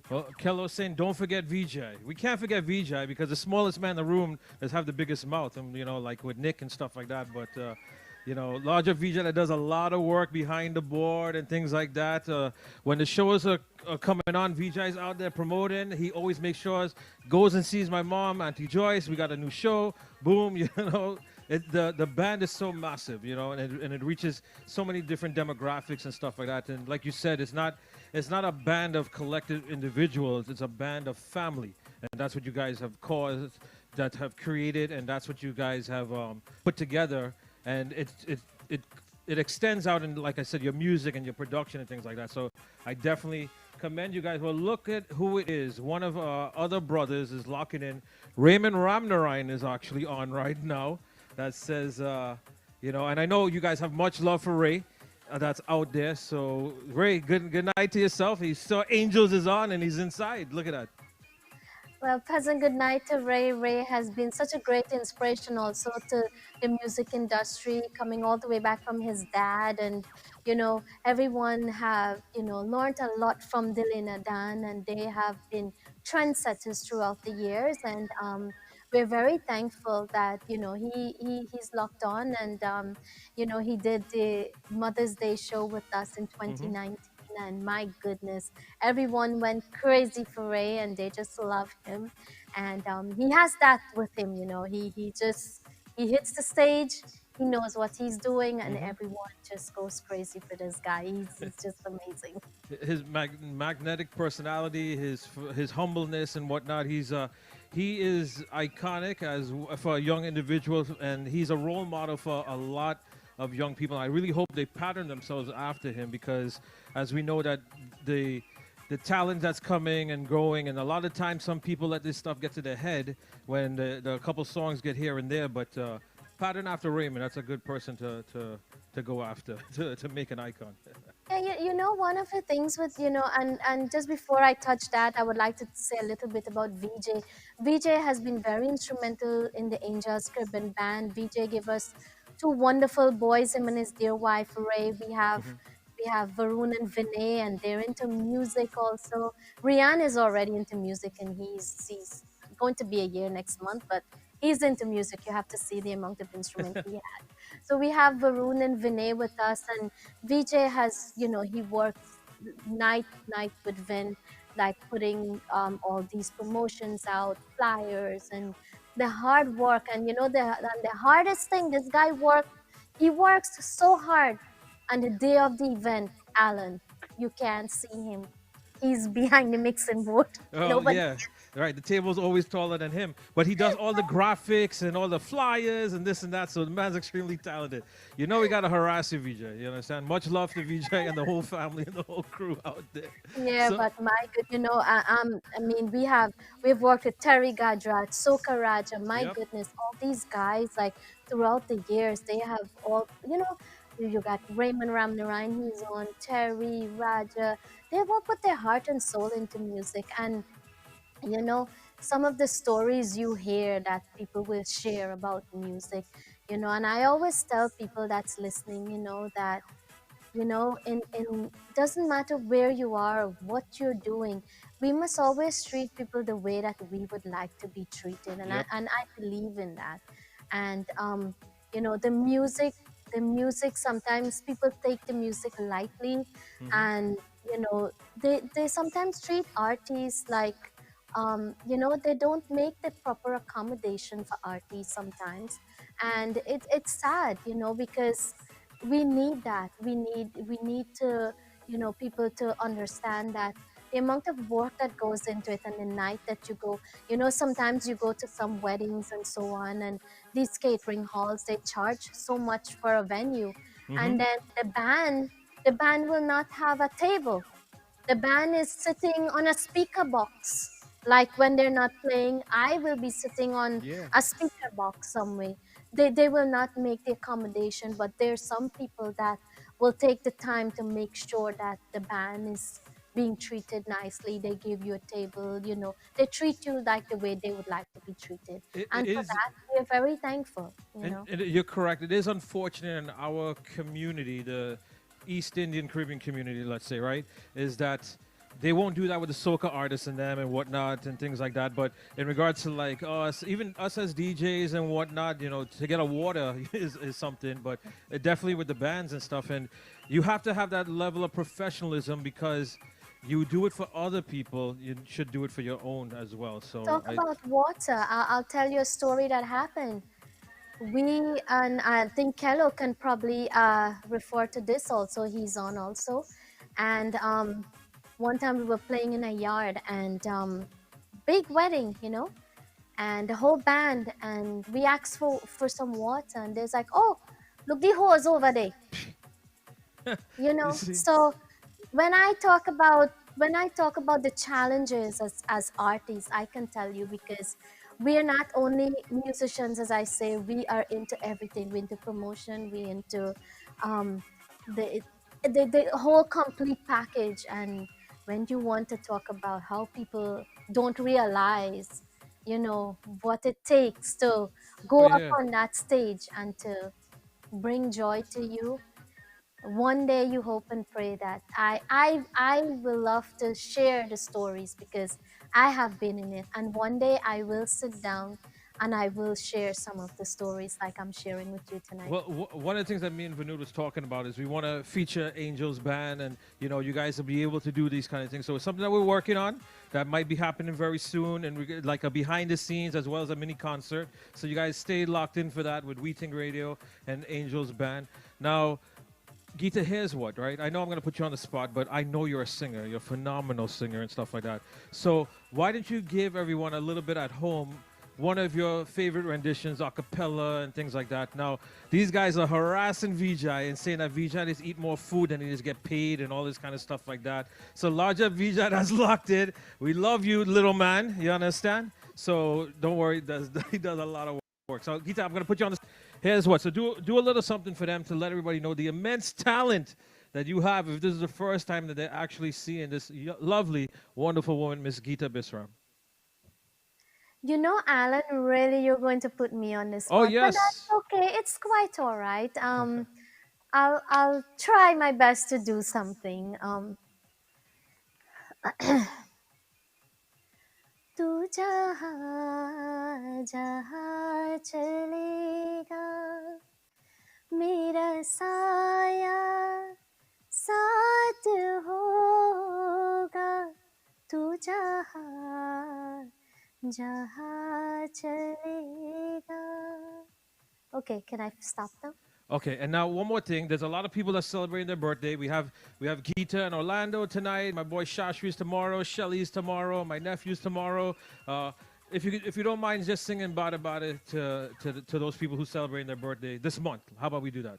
Well, Kello's saying, don't forget VJ. We can't forget VJ because the smallest man in the room does have the biggest mouth, and like with Nick and stuff like that. But larger VJ that does a lot of work behind the board and things like that. When the shows are coming on, VJ's out there promoting. He always makes sure goes and sees my mom, Auntie Joyce. We got a new show. Boom, the band is so massive, and it reaches so many different demographics and stuff like that. And like you said, it's not a band of collective individuals. It's a band of family, and that's what you guys have caused, that have created, and that's what you guys have put together. And it extends out in, like I said, your music and your production and things like that. So I definitely commend you guys. Well, look at who it is. One of our other brothers is locking in. Raymond Ramnarine is actually on right now. That says, and I know you guys have much love for Ray. That's out there. So Ray, good night to yourself. He saw Angels is on and he's inside. Look at that. Well, pleasant good night to Ray. Ray has been such a great inspiration also to the music industry, coming all the way back from his dad. And, everyone have, learned a lot from Dylan and Dan, and they have been trendsetters throughout the years. And we're very thankful that, he's locked on and, he did the Mother's Day show with us in 2019. And my goodness, everyone went crazy for Ray, and they just love him. And he has that with him, he hits the stage, he knows what he's doing, and everyone just goes crazy for this guy. He's just amazing. His magnetic personality, his humbleness and whatnot. He is iconic for a young individual, and he's a role model for a lot of young people. I really hope they pattern themselves after him, because as we know that the talent that's coming and growing, and a lot of times some people let this stuff get to their head when the couple songs get here and there, but pattern after Raymond, that's a good person to go after, to make an icon. Yeah, one of the things with, and just before I touch that, I would like to say a little bit about VJ. VJ has been very instrumental in the Angels Caribbean band. VJ gave us two wonderful boys, him and his dear wife Ray. We have Varun and Vinay, and they're into music also. Rian is already into music, and he's going to be a year next month, but he's into music. You have to see the amount of instruments he had. So we have Varun and Vinay with us, and VJ has, he works night with Vin, like putting all these promotions out, flyers, and the hard work. And the hardest thing, this guy he works so hard. On the day of the event, Alan, you can't see him. He's behind the mixing board. Oh, yeah. Right. The table's always taller than him. But he does all the graphics and all the flyers and this and that. So the man's extremely talented. We got to harass you, VJ. You understand? Much love to VJ and the whole family and the whole crew out there. Yeah, but my good, we've worked with Terry Gajrat, Soka Raja. My goodness, all these guys, like throughout the years, they have all, you got Raymond Ramnarine, he's on, Terry, Raja. They've all put their heart and soul into music. And, some of the stories you hear that people will share about music, and I always tell people that's listening, that, in doesn't matter where you are or what you're doing, we must always treat people the way that we would like to be treated. And I believe in that. And, the music, sometimes people take the music lightly, and they sometimes treat artists like they don't make the proper accommodation for artists sometimes. And it's sad, because we need that. We need to, people to understand that the amount of work that goes into it, and the night that you go, sometimes you go to some weddings and so on, and these catering halls, they charge so much for a venue. And then the band will not have a table. The band is sitting on a speaker box. Like when they're not playing, I will be sitting on a speaker box somewhere. They will not make the accommodation, but there's some people that will take the time to make sure that the band is being treated nicely. They give you a table, they treat you like the way they would like to be treated. And for that, we're very thankful. And you're correct. It is unfortunate in our community, the East Indian Caribbean community, let's say, right, is that they won't do that with the soca artists and them and whatnot and things like that. But in regards to like us, even us as DJs and whatnot, to get a water is something. But definitely with the bands and stuff, and you have to have that level of professionalism because you do it for other people. You should do it for your own as well. So Talk about water. I'll tell you a story that happened. We and I think Kello can probably refer to this also. He's on also, and one time we were playing in a yard and big wedding, and the whole band, and we asked for some water, and there's like, oh, look the hose over there, you see, so when I talk about the challenges as artists, I can tell you, because we are not only musicians, as I say, we are into everything. We into promotion, we into um, the, the whole complete package. And when you want to talk about how people don't realize, what it takes to oh go up yeah. on that stage and to bring joy to you, one day you hope and pray that I will love to share the stories, because I have been in it, and one day I will sit down and I will share some of the stories like I'm sharing with you tonight. Well, one of the things that me and Vanud was talking about is we want to feature Angels Band, and you guys will be able to do these kind of things. So it's something that we're working on that might be happening very soon, and we get like a behind the scenes as well as a mini concert. So you guys stay locked in for that with Weeting Radio and Angels Band. Now, Geeta, here's what, right? I know I'm going to put you on the spot, but I know you're a singer. You're a phenomenal singer and stuff like that. So why don't you give everyone a little bit at home one of your favorite renditions, a cappella and things like that? Now, these guys are harassing Vijay and saying that Vijay needs to eat more food and he needs to get paid and all this kind of stuff like that. So larger Vijay has locked in. We love you, little man. You understand? So don't worry. He does a lot of work. So Geeta, I'm going to put you on the. Here's what. So do a little something for them to let everybody know the immense talent that you have. If this is the first time that they're actually seeing this lovely, wonderful woman, Miss Geeta Bisram. Alan, really, you're going to put me on the Oh spot, but that's yes. okay. It's quite all right. I'll try my best to do something. तू जहाँ जहाँ चलेगा, मेरा साया साथ होगा, तू जहाँ जहाँ चलेगा. Okay, can I stop now? Okay, and now one more thing. There's a lot of people that celebrating their birthday. We have Geeta in Orlando tonight. My boy Shashri's tomorrow. Shelly's tomorrow. My nephew's tomorrow. If you don't mind just singing about it to those people who celebrating their birthday this month. How about we do that?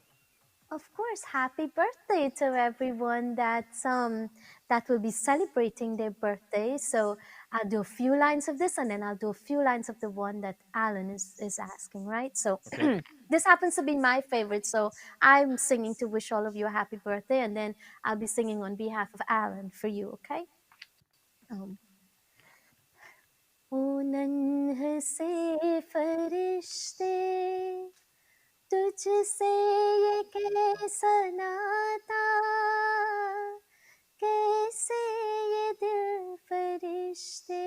Of course, happy birthday to everyone that will be celebrating their birthday. So I'll do a few lines of this, and then I'll do a few lines of the one that Alan is asking, right? So Okay. this happens to be my favorite, so I'm singing to wish all of you a happy birthday, and then I'll be singing on behalf of Alan for you, okay? Um, ओ नन्हे से फरिश्ते, तुझसे ये कैसा नाता, कैसे ये दिल फरिश्ते,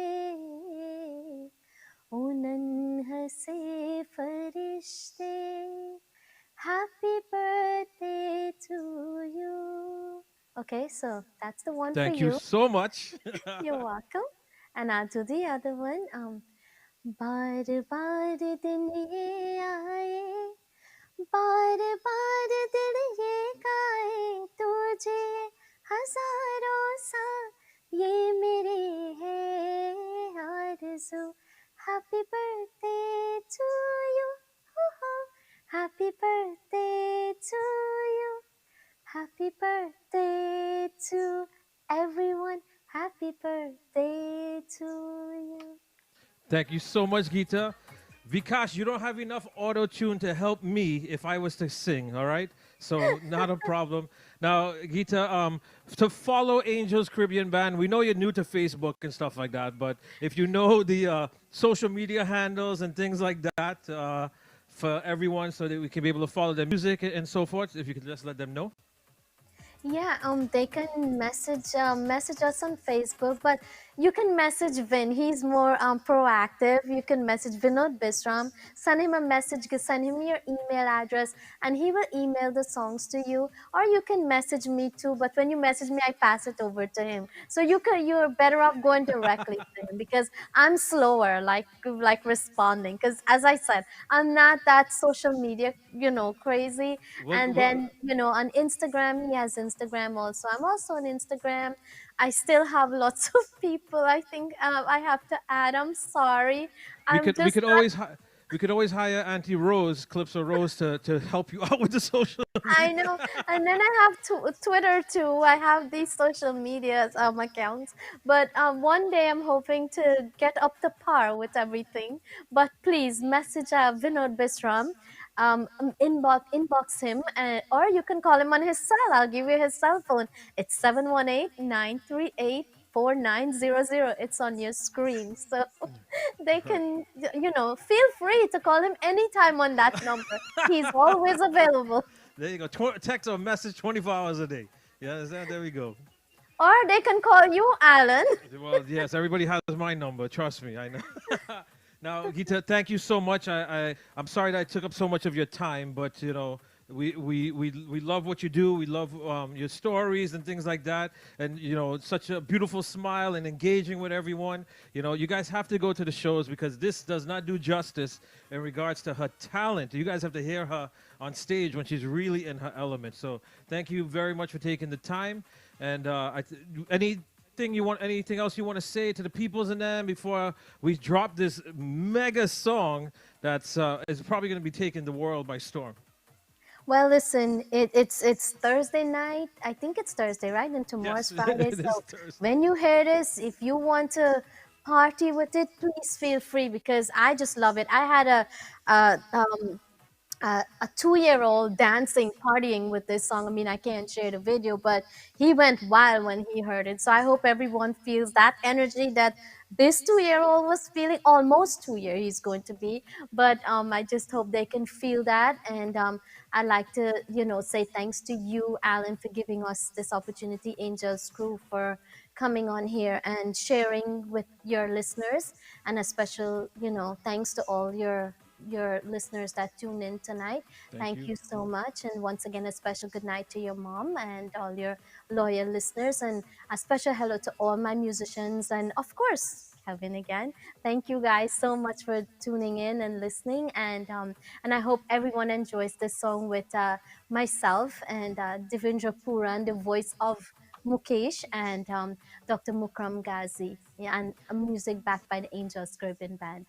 ओ नन्हे से फरिश्ते, happy birthday to you. Okay, so that's the one for Thank you you. so much. You're welcome. And I'll do the other one. बार बार दिन ये आए, बार बार दिन ये गाए, तुझे हजारों सा ये मेरे है आरज़ू. Happy birthday to you. Happy birthday to you. Happy birthday to everyone. Happy birthday to you. Thank you so much, Geeta. Vikash, you don't have enough auto tune to help me if I was to sing, all right? So, not a problem. Now, Geeta, to follow Angels Caribbean Band, we know you're new to Facebook and stuff like that, but if you know the social media handles and things like that for everyone so that we can be able to follow their music and so forth, if you could just let them know. Yeah, they can message us on Facebook, but you can message Vin. He's more proactive. You can message Vinod Bisram, send him a message, send him your email address, and he will email the songs to you. Or you can message me too, but when you message me, I pass it over to him. So you're better off going directly to him because I'm slower, like responding. Because as I said, I'm not that social media, crazy. And Well, then on Instagram, he has Instagram also. I'm also on Instagram. I still have lots of people. I think I have to add. I'm sorry. we I'm could we just could always we could always hire Auntie Rose, Clips of Rose, to help you out with the social I media. know, and then I have Twitter too. I have these social media accounts, but one day I'm hoping to get up to par with everything. But please message Vinod Bisram, inbox him, or you can call him on his cell. I'll give you his cell phone. It's 718-938-4900. It's on your screen, so they can, feel free to call him anytime on that number. He's always available. There you go. Text or message 24 hours a day. You understand? There we go. Or they can call you Alan. Well, yes, everybody has my number. Trust me, I know. Now, Gita, thank you so much. I'm sorry that I took up so much of your time, but we love what you do. We love your stories and things like that, and such a beautiful smile and engaging with everyone. You guys have to go to the shows because this does not do justice in regards to her talent. You guys have to hear her on stage when she's really in her element. So thank you very much for taking the time. And anything else you want to say to the peoples and them before we drop this mega song that's is probably going to be taking the world by storm? Well, listen, it's Thursday night. I think it's Thursday, right? And tomorrow's Yes, Friday. it is So Thursday. when you hear this, if you want to party with it, please feel free because I just love it. I had a 2-year-old dancing, partying with this song. I mean, I can't share the video, but he went wild when he heard it. So I hope everyone feels that energy that this 2-year-old was feeling. Almost 2 year he's going to be, but I just hope they can feel that. And I'd like to, say thanks to you, Alan, for giving us this opportunity, Angels Crew, for coming on here and sharing with your listeners, and a special, thanks to all your listeners that tune in tonight. Thank Thank you. you so much. And once again, a special good night to your mom and all your loyal listeners. And a special hello to all my musicians. And of course, Kevin again. Thank you guys so much for tuning in and listening. And I hope everyone enjoys this song with myself and Devendra Puran, the voice of Mukesh, and Dr. Mukram Ghazi, yeah, and music backed by the Angels Caribbean Band.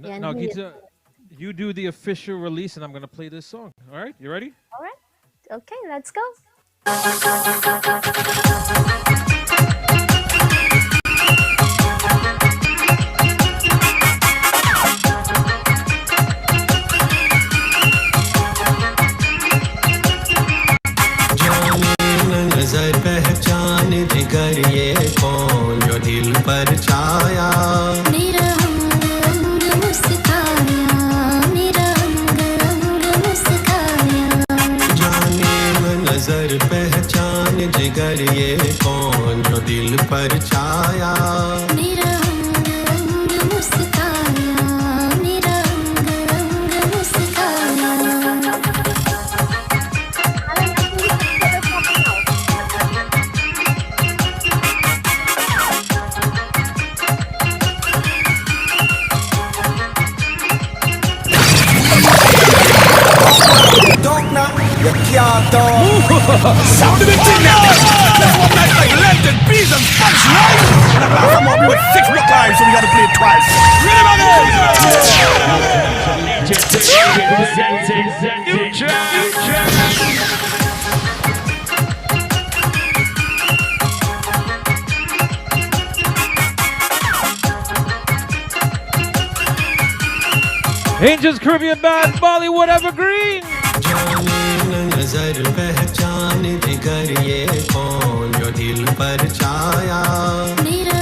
Yeah, and Now, he is Gita, you do the official release, and I'm going to play this song. All right? You ready? all right. Okay, let's go. नजर पहचान जिगर ये कौन जो दिल पर छाया मेरा रंग मुस्काया मेरा रंग मुस्काया जाने मन नजर पहचान जिगर ये कौन जो दिल पर छाया मेरा रंग मुस्काया मेरा रंग मुस्काया Don't now, you can't dog. Sound of the thing now. Let's one night like London, peas and Spanish rice. And a glass of more with 6 block lives, so we gotta play it twice. Ready, man? Angels Caribbean Band, Bollywood Evergreen. जाने नजर पहचान जिगर ये कौन जो दिल पर छाया मेरा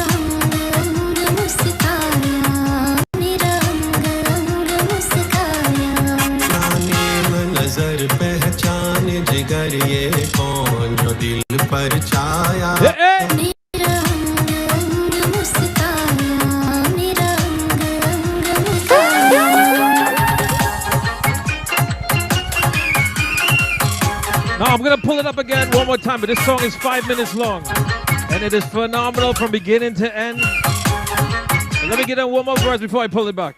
रंग मुस्काया मेरा रंग मुस्काया जाने नजर पहचान जिगर ये कौन जो दिल I'm gonna pull it up again one more time, but this song is 5 minutes long. And it is phenomenal from beginning to end. And let me get in one more verse before I pull it back.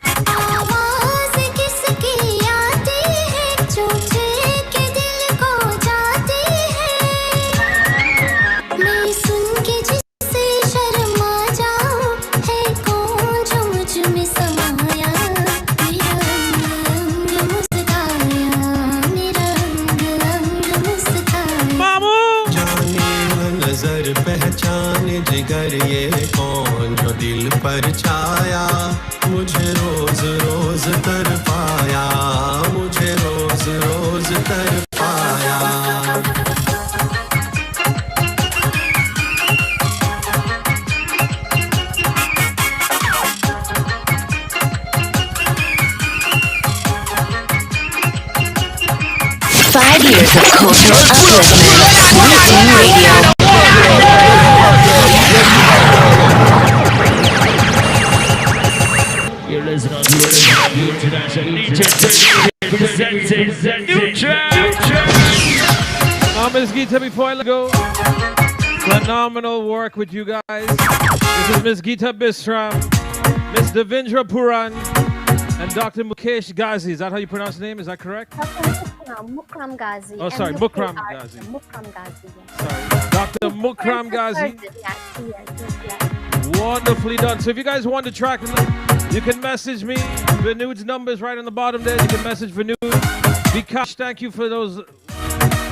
जिगर ये कौन जो दिल पर छाया मुझे रोज रोज तरपाया मुझे रोज रोज तरपाया Five years of cultural upliftment. Weekend radio. You're listening to International DJ presents a new track. Miss Geeta, before I let go, phenomenal work with you guys. This is Miss Geeta Bisram, Miss Devendra Puran, and Dr. Mukesh Ghazi. Is that how you pronounce the name? Is that correct? Mukram Ghazi. Oh, sorry, Mukram Ghazi. Mukram Ghazi, yes. Sorry, Dr. Mukram Ghazi. Yes. Wonderfully done. So if you guys want to track, you can message me. Vinood's number is right on the bottom there. You can message Vinood. Vikash, thank you for those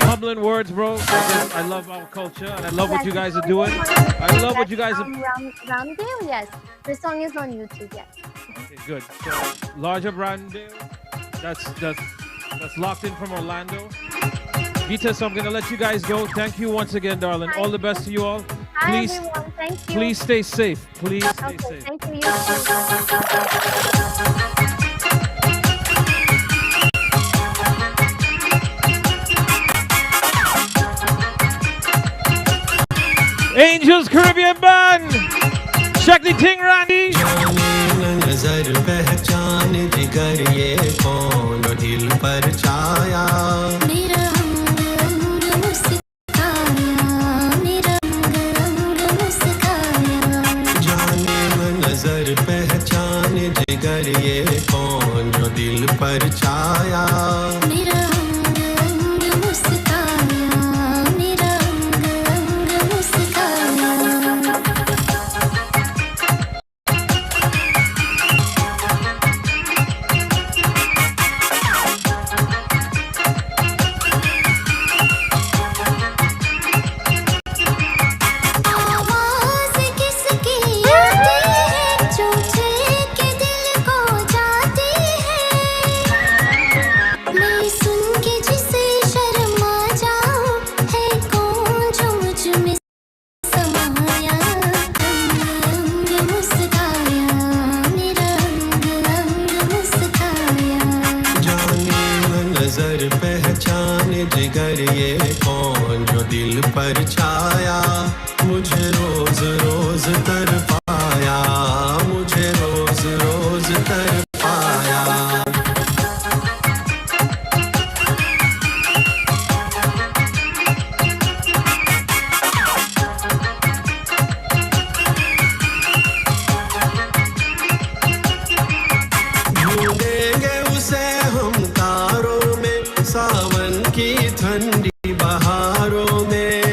humbling words, bro. I love our culture, and I love what you guys are doing. I love what you guys are... Ramdeo, yes. The song is on YouTube, yes. Okay, good. So, larger Ramdeo. That's locked in from Orlando. Geeta, so I'm going to let you guys go. Thank you once again, darling. All the best to you all. Please, everyone. Thank you. Please stay safe. Please stay safe. Thank you. Angels Caribbean Band. Check the Ting Randy. नजर पहचान जिगर ये कौन दिल पर छाया मेरा रंग मुस्काया मेरा रंग मुस्काया जाने मन नजर पहचान जिगर ये कौन जो दिल पर छाया मेरा रंग मुस्काया मेरा रंग मुस्काया जिगर ये कौन जो दिल पर छाया मुझे रोज रोज तरपाया मुझे रोज रोज तरपाया ढूंढेंगे उसे हम तारों में सावन की ठंडी बहारों में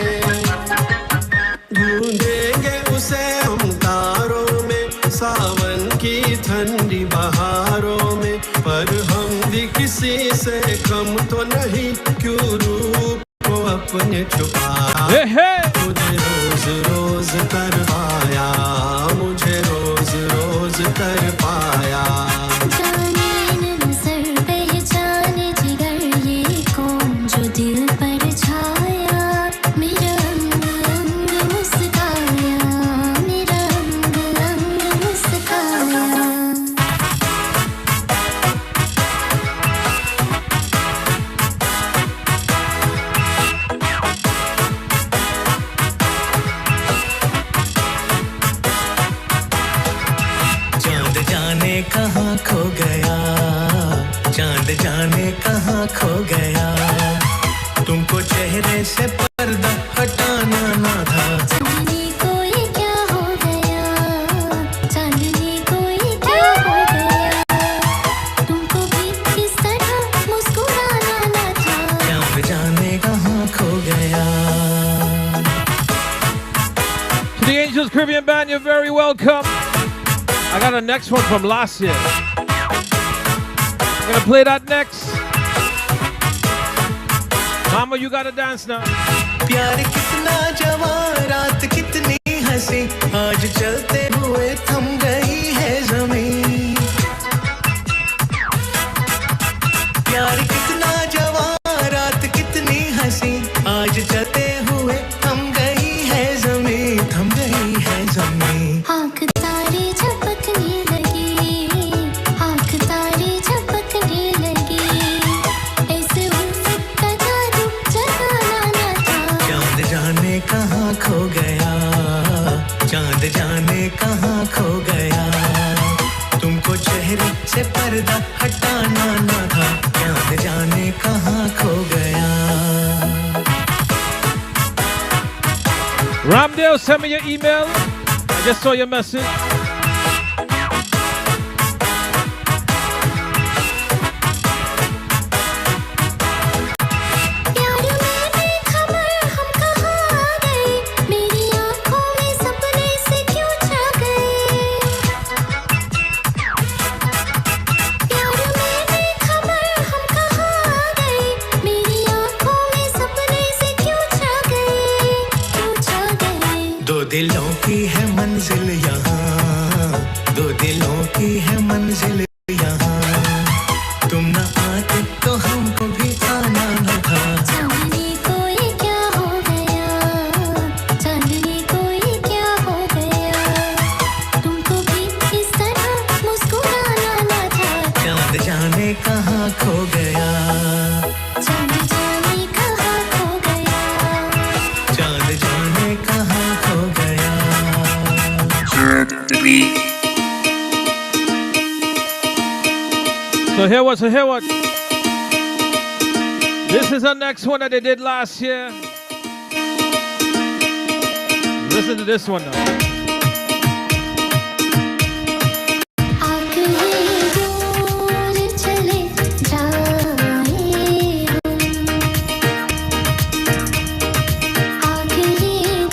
ढूंढेंगे उसे हम तारों में सावन की ठंडी बहारों में पर हम भी किसी से कम तो नहीं क्यों रूप को अपने छुपाया मुझे रोज रोज तरपाया मुझे रोज रोज तरपाया दिल पर छाया मेरा रंग मुस्काया मेरा रंग मुस्काया चांद जाने कहाँ खो गया चांद जाने कहाँ खो गया तुमको तुमको चेहरे से पर्दा हटाना ना था चांदनी को ये क्या हो गया चांदनी को ये क्या हो गया तुमको भी इस तरह मुस्कुराना ना था चाँद जाने कहाँ खो गया To the Angels Caribbean Band, you're very welcome. I got a next one from last year. I'm gonna play that next. Mama, you gotta dance now. प्यार कितना जवां रात कितनी हंसी आज चलते हुए थम गई है ज़मीं प्यार कितना जवां रात कितनी हंसी आज चलते हुए थम गई है ज़मीं थम गई है ज़मीं आँख तारे झपकने लगी आँख तारे झपकने लगी ऐसे उल्फत का जादू जगाना ना था चाँद जाने कहाँ खो गया चाँद जाने कहाँ खो गया तुमको चेहरे से पर्दा हटाना ना था चाँद जाने कहाँ खो गया Ramdale, send me your email. I just saw your message. प्यार में बेखबर हम कहाँ गए मेरी आँखों में सपने से क्यों छा गए प्यार में बेखबर हम कहाँ गए मेरी आँखों में सपने से क्यों छा गए दो दिलों की है मंजिल यहाँ दो दिलों की है मंजिल यहाँ तुम न आते तो हमको भी आना न था चांदनी को ये क्या हो गया चांदनी को ये क्या हो गया तुमको भी इस तरह मुस्कुराना ना था चाँद जाने कहाँ खो गया चांद जाने कहाँ खो गया चाँद जाने कहाँ खो गया So here what? This is the next one that they did last year. Listen to this one now. आँखें दूर चले जाए आँखें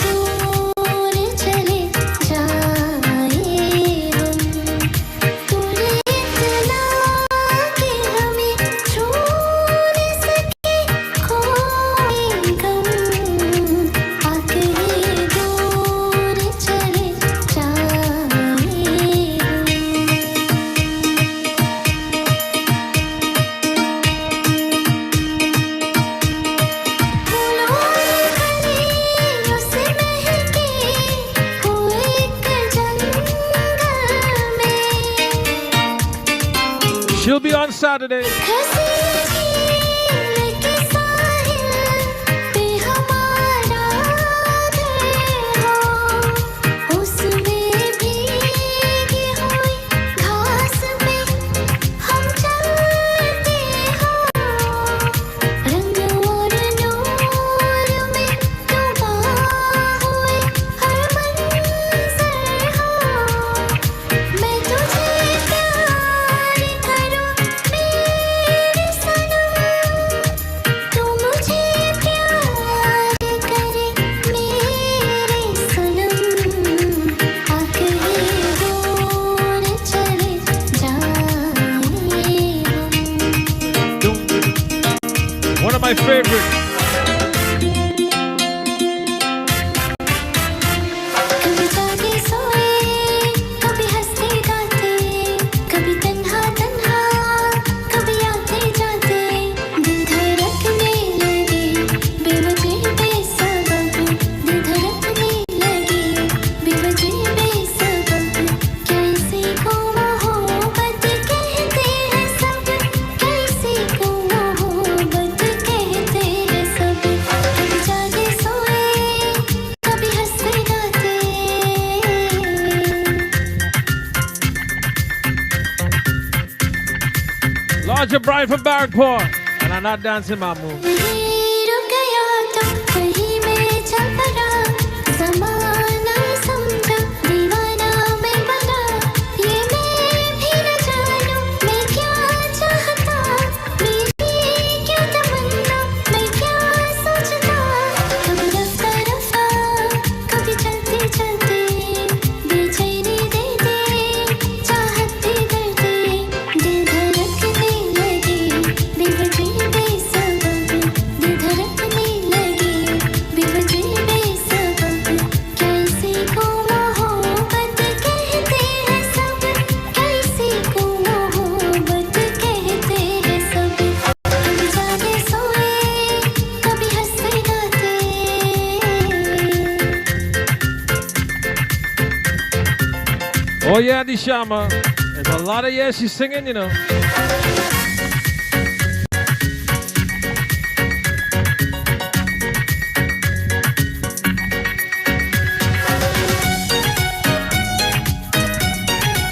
दूर चले जाए तूने इतना कि हमें छू न सके खोए गम आँखें दूर चले जाए फूलों गलियों से महके हुए एक जंगल में She'll be on Saturday. हंसी झील के साहिल पे हमारा दिल हो उसमें भीगी हुई घास पे हम चलते हो रंग और नूर में डूबा हुए हर मंजर हो मैं तुझे प्यार करूं मेरे सनम तू मुझे प्यार करे मेरे सनम आँखें दूर चले जाए One of my favorites. कभी जागे सोए कभी हंसते गाते कभी तन्हा तन्हा कभी आते जाते दिल धड़कने लगे बेवजह बेसबब दिल धड़कने लगे बेवजह बेसबब कैसे को मोहब्बत कहते हैं सब कैसे को मोहब्बत कहते हैं सब कभी जागे सोए कभी हंसते गाते Larger Bride from Barrackport. And I'm not dancing my move. नहीं रुक गया Oh yeah, Dishama. There's a lot of yes she's singing, you know.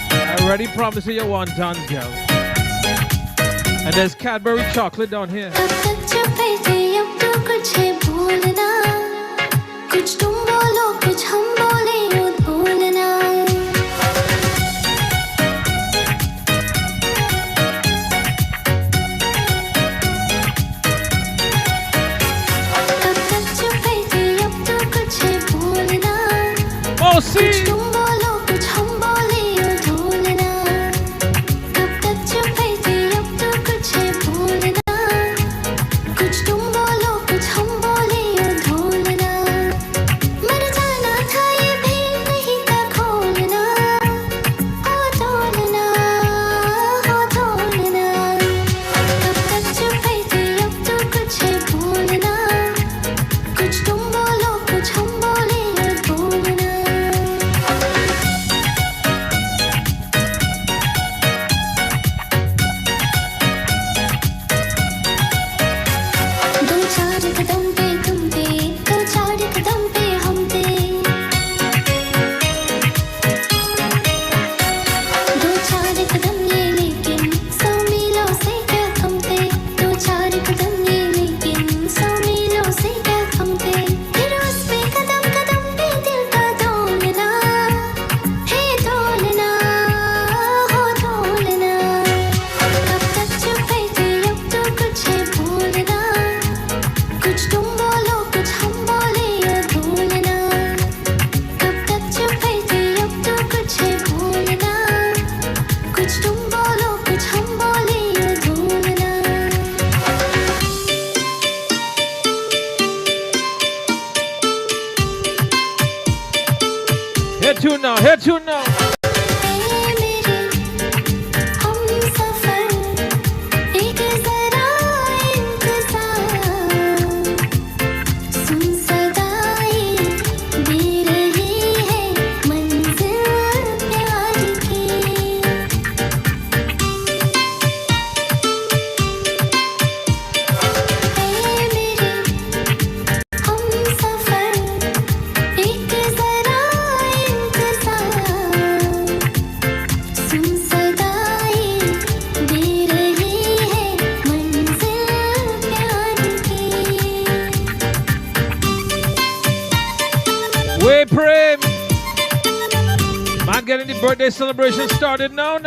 I already promised you your wontons, girl. And there's Cadbury chocolate down here. Oh, see. Head tune now. Getting the birthday celebration started now.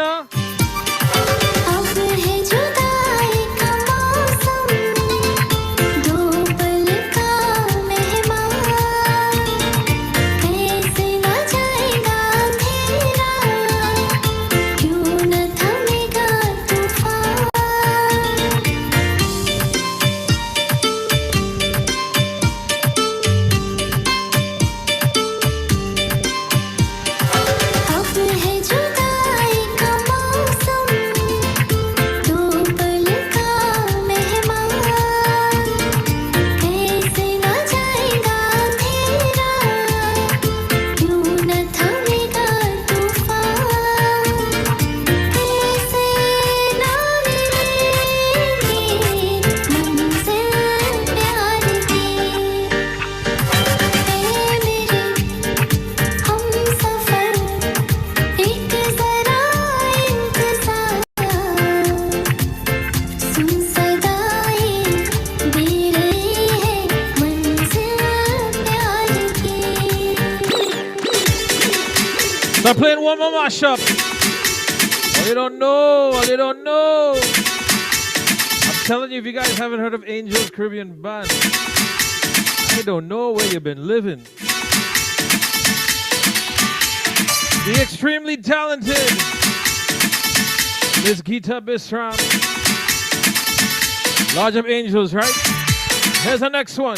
Start playing one more mashup. Oh, you don't know. I'm telling you, if you guys haven't heard of Angels Caribbean Band, I don't know where you've been living. The extremely talented Miss Geeta Bisram. Lodge of Angels, right? Here's the next one.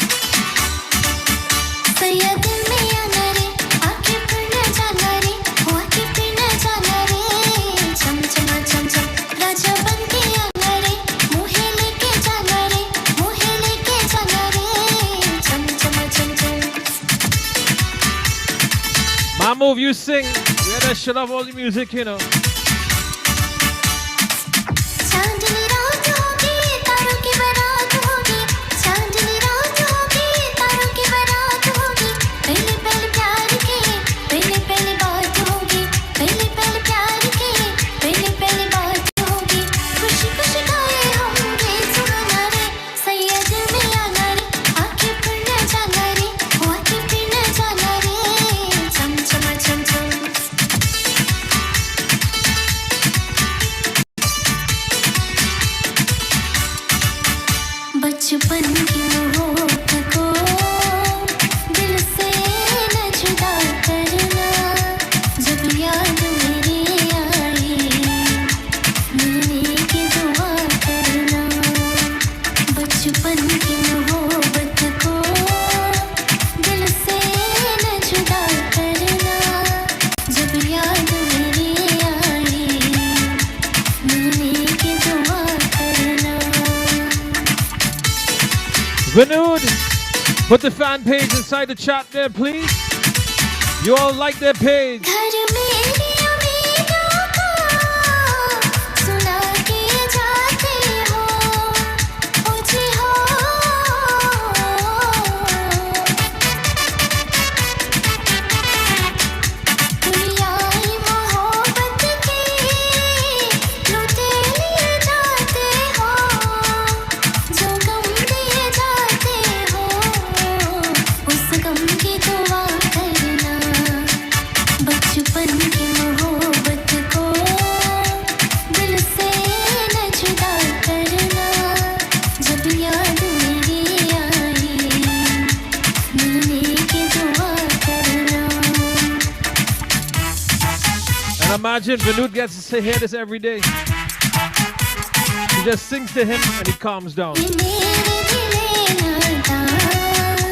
My move, you sing. We had best shut off all the music, you know. चांदनी रात होगी तारों की बारात होगी चांदनी रात होगी तारों की बारात होगी पहले पहले प्यार की पहले पहले बात होगी पहले पहले प्यार की पहले पहले बात होगी खुशी खुशी गाए हम गीत सुना रे सैयद में आना रे आंखें पढ़ना जाना रे आंखें पढ़ना जाना रे चम चम चम चम बचपन की मोहब्बत को दिल से न जुदा करना जब याद मेरी आई मिलने की दुआ करना बचपन की मोहब्बत को दिल से न जुदा करना जब याद मेरी आई मिलने की दुआ करना Vinod, put the fan page inside the chat there, please. You all like their page. घर मेरी उम्मीदों को सुना के जाते हो ऊंची हो दुनियाई मोहब्बत की लुटे लिए जाते हो जो गम दिए जाते हो उस गम की दुआ करना बचपन की मोहब्बत को दिल से न जुदा करना जब याद मेरी आई मिलने की दुआ करना And imagine Vinod gets to hear this every day. He just sings to him and he calms down. ये मेरे दिले नादान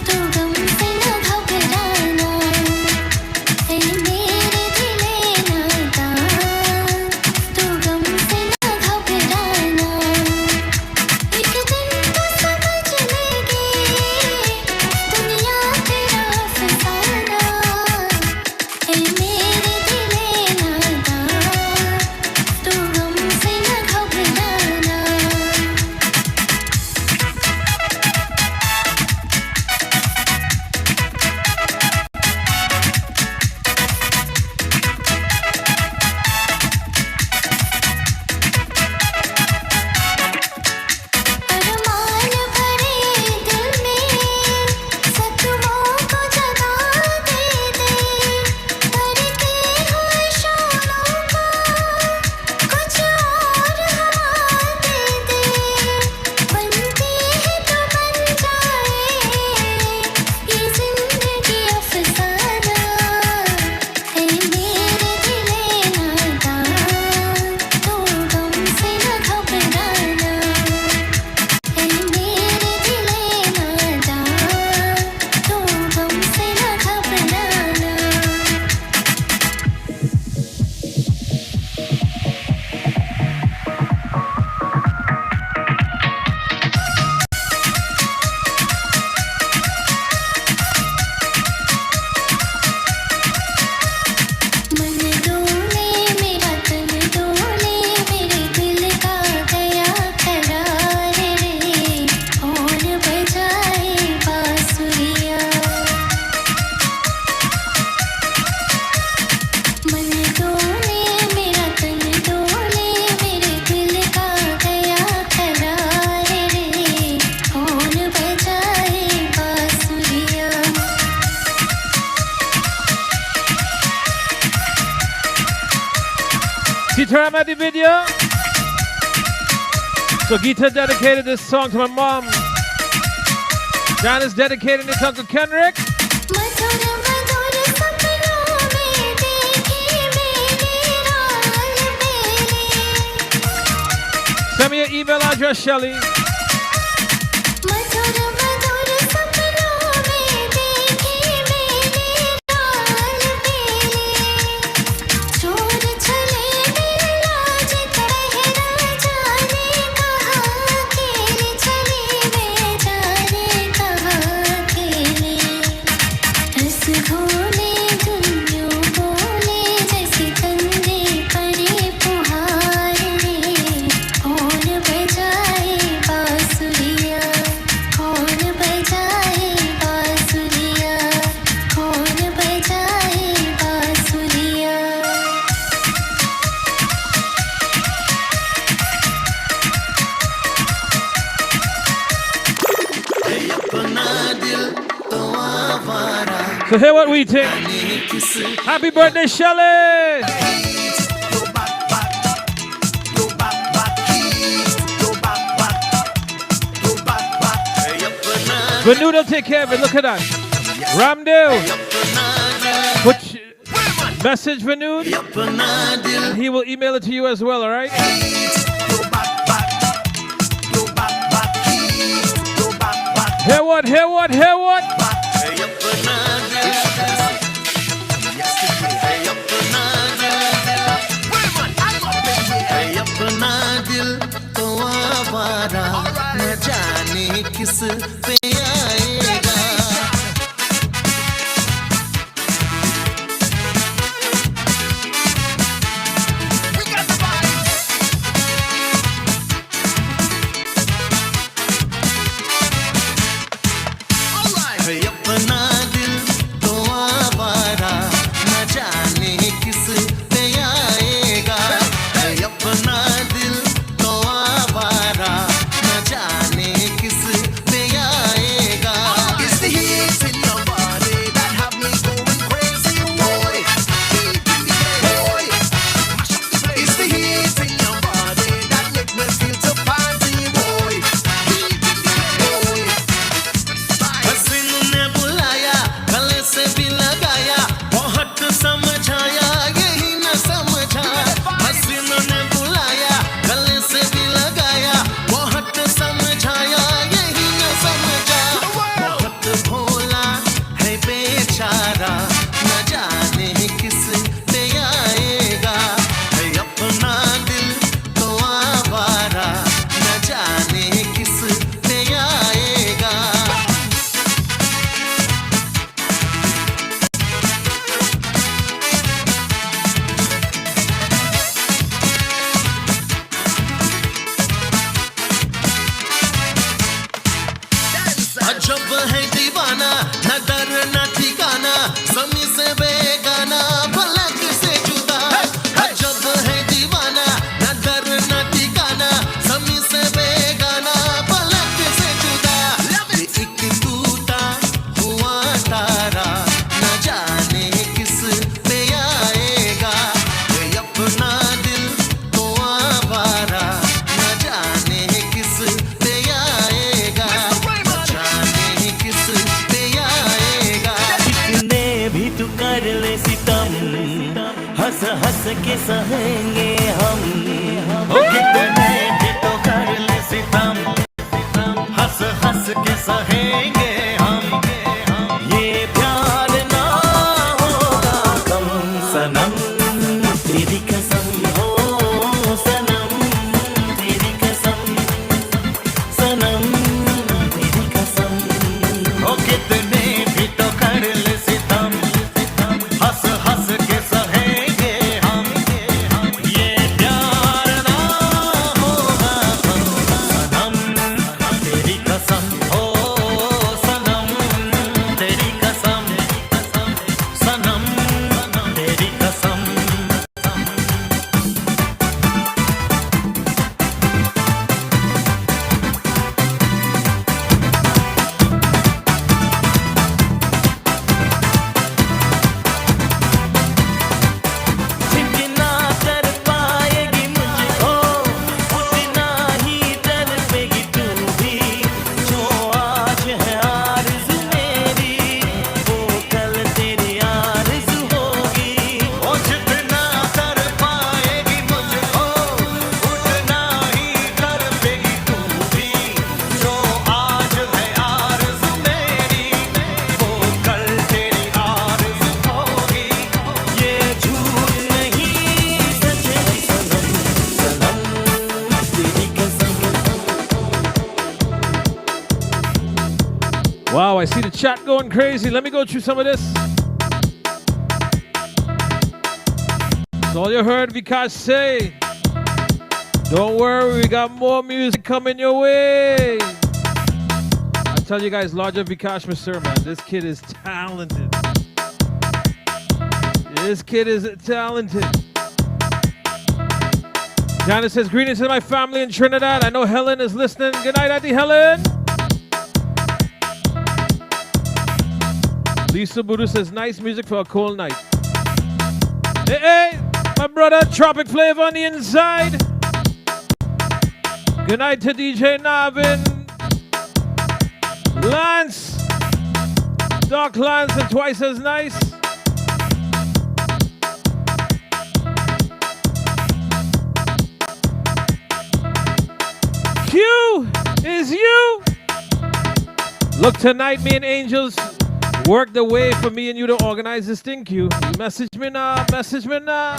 तू गम से न घबराना ये मेरे दिले नादान तू गम से न घबराना एक दिन तो समझ लेगी दुनिया तेरा फसाना ये मेरे दिले नादान तू गम से न घबराना अरमान भरे दिल में सपनों को जगा दे दे करते हुए शामों को कुछ और हवा दे दे बनती है तो बन जाए ये जिंदगी अफसाना है मेरे दिले नादान तू गम से न घबराना है मेरे दिले नादान तू गम से न घबराना मन डोले मेरा तन डोले मेरे दिल का गया करार रे कौन बजाए बांसुरियां मन डोले मेरा तन डोले मेरे दिल का गया करार रे कौन बजाए बांसुरियां See Taram at the video? So Geeta dedicated this song to my mom. Janice dedicated it to Uncle Kenrick. मधुर मधुर सपनों में देखी मैंने राल बेली Send me your email address, Shelly. मधुर मधुर सपनों में देखी मैंने राल बेली चोर चले दिल लाज ठहरा जाने कहाँ खेली चली वे जाने कहाँ खेली रस घोले दुनियों बोले So hear what we think. Happy birthday, Shelly! Venuto, take care of it. Look at that. Ramdale. Message Vanud. He will email it to you as well, alright? Hear what? Hear what? Hear what? किस पे आएगा अपना दिल तो आवारा न जाने किस पे आएगा अपना दिल तो आवारा न जाने किस पे आएगा It's the heat in your body that have me going crazy boy boy It's the heat in your body that make me feel so party boy boy हसीनों ने बुलाया गले से भी लगाया बहुत समझाया यही न समझा हसीनों ने बुलाया गले से भी लगाया बहुत समझाया यही न समझा बहुत भोला है बेचारा न जाने किस पे आएगा है अपना दिल तो आवारा न जाने किस पे आएगा अजब है दीवाना न डर न ठिकाना समी से बेगाना फलक से जुदा अजब है दीवाना न डर न ठिकाना समी से बेगाना फलक से जुदा एक टूटा हुआ तारा न जाने किस पे आएगा ये अपना दिल तो आवारा न जाने किस पे आएगा किस पे आएगा कितने भी तू कर ले सितम हंस हंस के सहेंगे हम कितने भी तो कर ले सितम हंस हंस के सहेंगे हम ये प्यार ना होगा कम सनम तेरी कसम हो सनम तेरी कसम सनम तेरी कसम ओ कितने भी तो कर ले सितम हंस हंस के सहेंगे हम ये प्यार ना होगा कम सनम तेरी कसम हो सनम तेरी कसम सनम तेरी कसम जितना कर पाएगी मुझको उतना ही तड़पेगी तू भी जो आज है आरज़ू मेरी वो कल तेरी आरज़ू होगी ओ जितना कर पाएगी मुझको उतना ही तड़पेगी तू भी जो आज है आरज़ू मेरी वो कल तेरी आरज़ू होगी ये झूठ नहीं सच है सनम सनम तेरी कसम Wow, I see the chat going crazy. Let me go through some of this. That's all you heard Vikash say. Don't worry, we got more music coming your way. I tell you guys, larger Vikash Masur, man. This kid is talented. This kid is talented. Janice says, greetings to my family in Trinidad. I know Helen is listening. Good night, Auntie Helen. Lisa Budu says, nice music for a cold night. Hey, hey, my brother, Tropic Flavor on the inside. Good night to DJ Navin, Lance, Doc Lance, and twice as nice. Q is you. Look, tonight, me and Angels worked the way for me and you to organize this thing, Q. You message me now, message me now.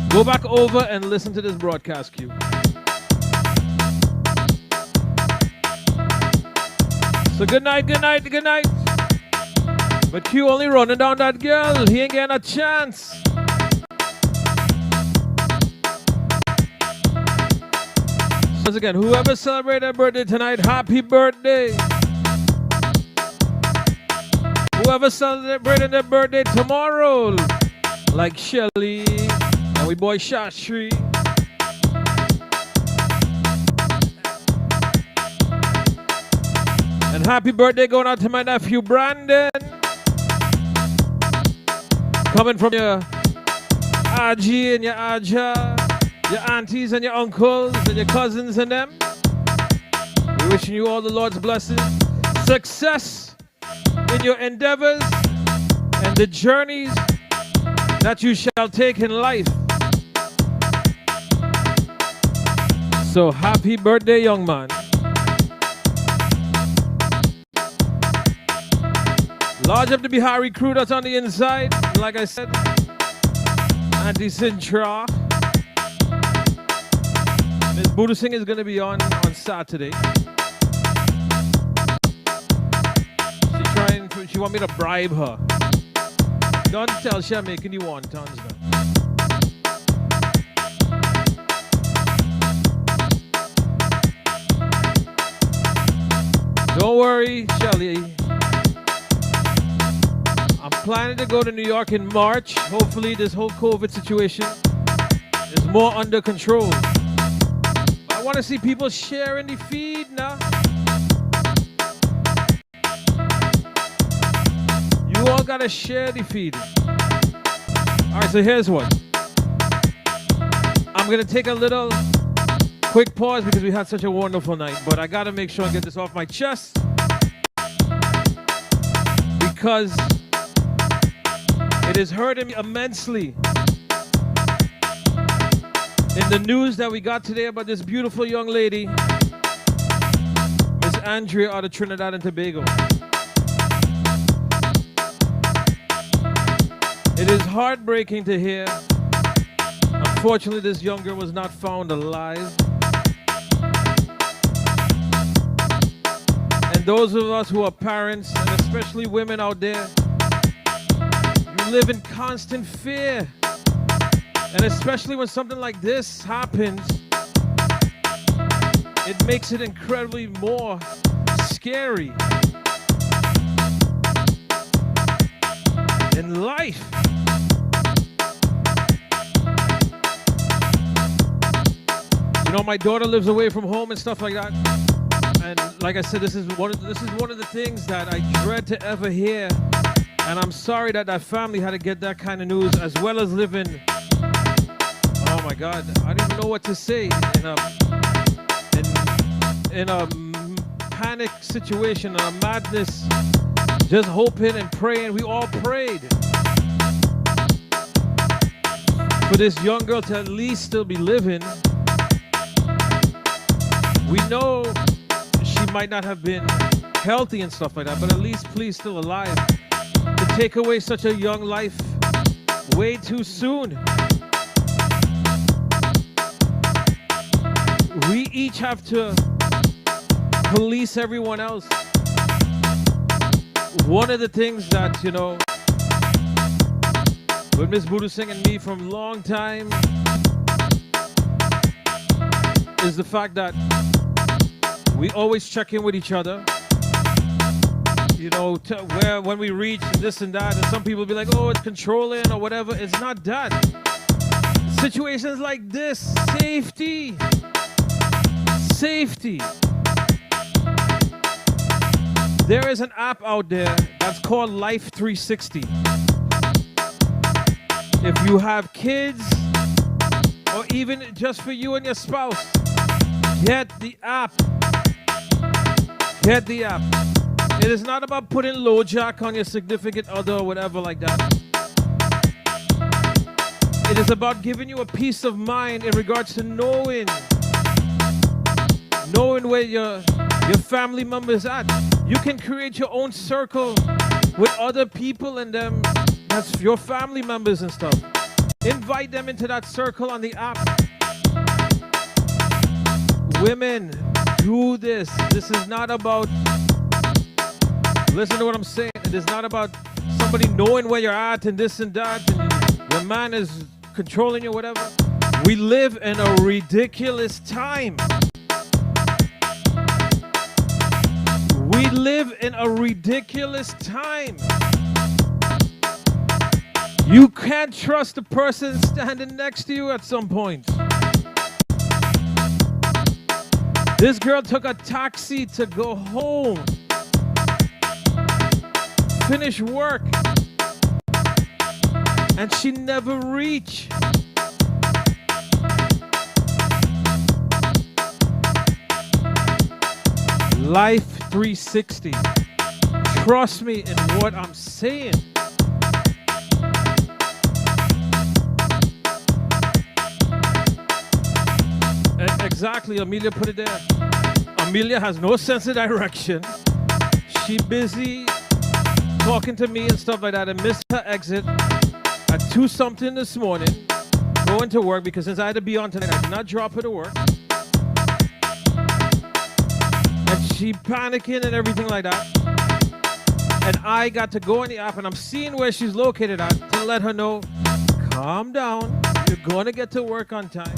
Go back over and listen to this broadcast, Q. So good night, good night, good night. But Q only running down that girl. He ain't getting a chance. Once again, whoever celebrated their birthday tonight, happy birthday. Whoever celebrated their birthday tomorrow, like Shelly and we boy Shastri. And happy birthday going out to my nephew Brandon. Coming from your Aji and your Aja, your aunties and your uncles and your cousins and them. We're wishing you all the Lord's blessings, success in your endeavors and the journeys that you shall take in life. So happy birthday, young man. Large up the Bihari crew that's on the inside. Like I said, Auntie Sintra. Miss Buddha Singh is going to be on Saturday. She want me to bribe her. Don't tell she I'm making you wontons now. Don't worry, Shelly. I'm planning to go to New York in March. Hopefully this whole COVID situation is more under control. But I want to see people sharing the feed now. You all got to share the feed. All right, so here's one. I'm going to take a little quick pause because we had such a wonderful night. But I got to make sure I get this off my chest. Because it is hurting me immensely in the news that we got today about this beautiful young lady, Miss Andrea out of Trinidad and Tobago. It is heartbreaking to hear. Unfortunately, this young girl was not found alive. And those of us who are parents, and especially women out there, you live in constant fear. And especially when something like this happens, it makes it incredibly more scary. In life. You know, my daughter lives away from home and stuff like that. And like I said, this is one of the things that I dread to ever hear. And I'm sorry that that family had to get that kind of news, as well as living. Oh my God, I don't even know what to say in a panic situation, in a madness. Just hoping and praying. We all prayed for this young girl to at least still be living. We know she might not have been healthy and stuff like that, but at least please still alive. To take away such a young life way too soon. We each have to police everyone else. One of the things that, you know, with Miss Buddha Singh and me from long time is the fact that we always check in with each other. You know, when we reach this and that, and some people be like, oh, it's controlling or whatever. It's not that. Situations like this, safety. There is an app out there that's called Life 360. If you have kids, or even just for you and your spouse, get the app. Get the app. It is not about putting low jack on your significant other or whatever like that. It is about giving you a peace of mind in regards to knowing where your family members at. You can create your own circle with other people and them. That's your family members and stuff. Invite them into that circle on the app. Women, do this. This is not about, listen to what I'm saying. It is not about somebody knowing where you're at and this and that, and your man is controlling you, whatever. We live in a ridiculous time. We live in a ridiculous time. You can't trust the person standing next to you at some point. This girl took a taxi to go home, finish work, and she never reached. Life 360. Trust me in what I'm saying. Exactly, Amelia put it there. Amelia has no sense of direction. She busy talking to me and stuff like that and missed her exit at 2 something this morning, going to work because since I had to be on tonight, I did not drop her to work. And she panicking and everything like that. And I got to go on the app and I'm seeing where she's located at to let her know, calm down, you're going to get to work on time.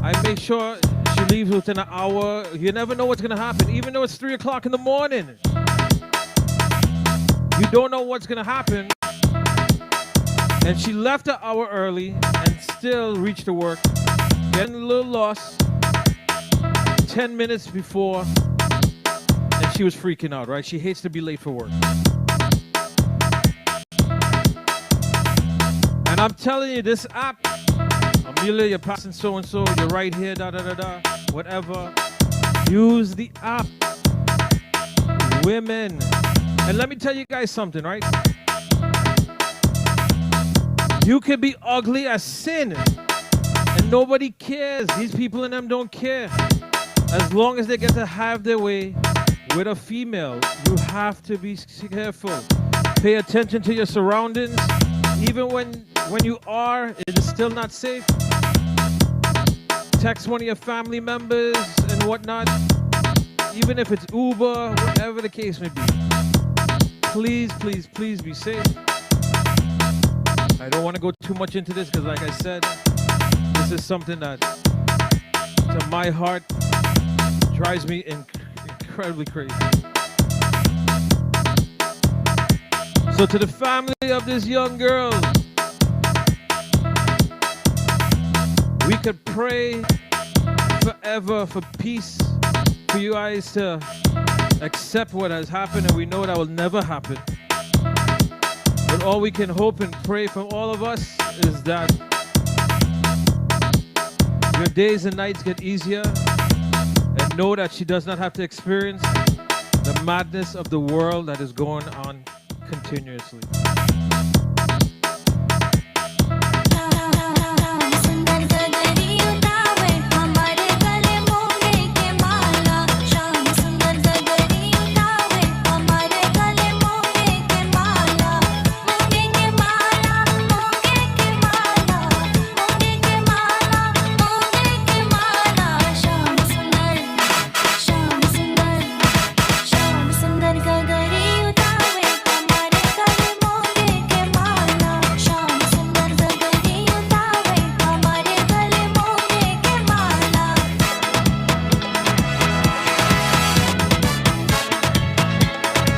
I make sure she leaves within an hour. You never know what's going to happen, even though it's 3 o'clock in the morning. You don't know what's going to happen. And she left an hour early and still reached to work, getting a little lost 10 minutes before. And she was freaking out, right? She hates to be late for work. And I'm telling you, this app, Amelia, you're passing so-and-so, you're right here, da-da-da-da, whatever. Use the app. Women. And let me tell you guys something, right? You can be ugly as sin, and nobody cares. These people in them don't care. As long as they get to have their way with a female, you have to be careful. Pay attention to your surroundings. Even when you are, it is still not safe. Text one of your family members and whatnot. Even if it's Uber, whatever the case may be. Please, please, please be safe. I don't want to go too much into this because like I said, this is something that to my heart drives me incredibly crazy. So to the family of this young girl, we could pray forever for peace, for you guys to accept what has happened, and we know that will never happen. But all we can hope and pray from all of us is that your days and nights get easier, and know that she does not have to experience the madness of the world that is going on continuously.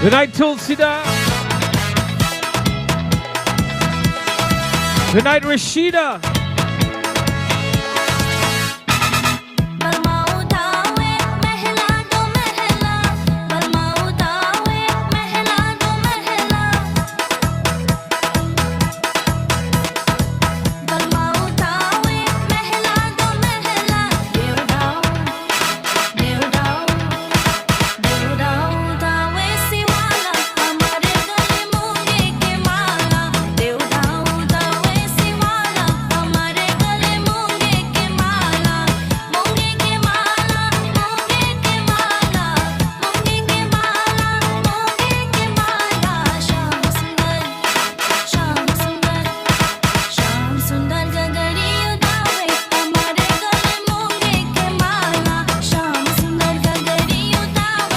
Good night, Tulsida. Good night, Rashida. Balma udawe, mehla do mehla. Balma udawe,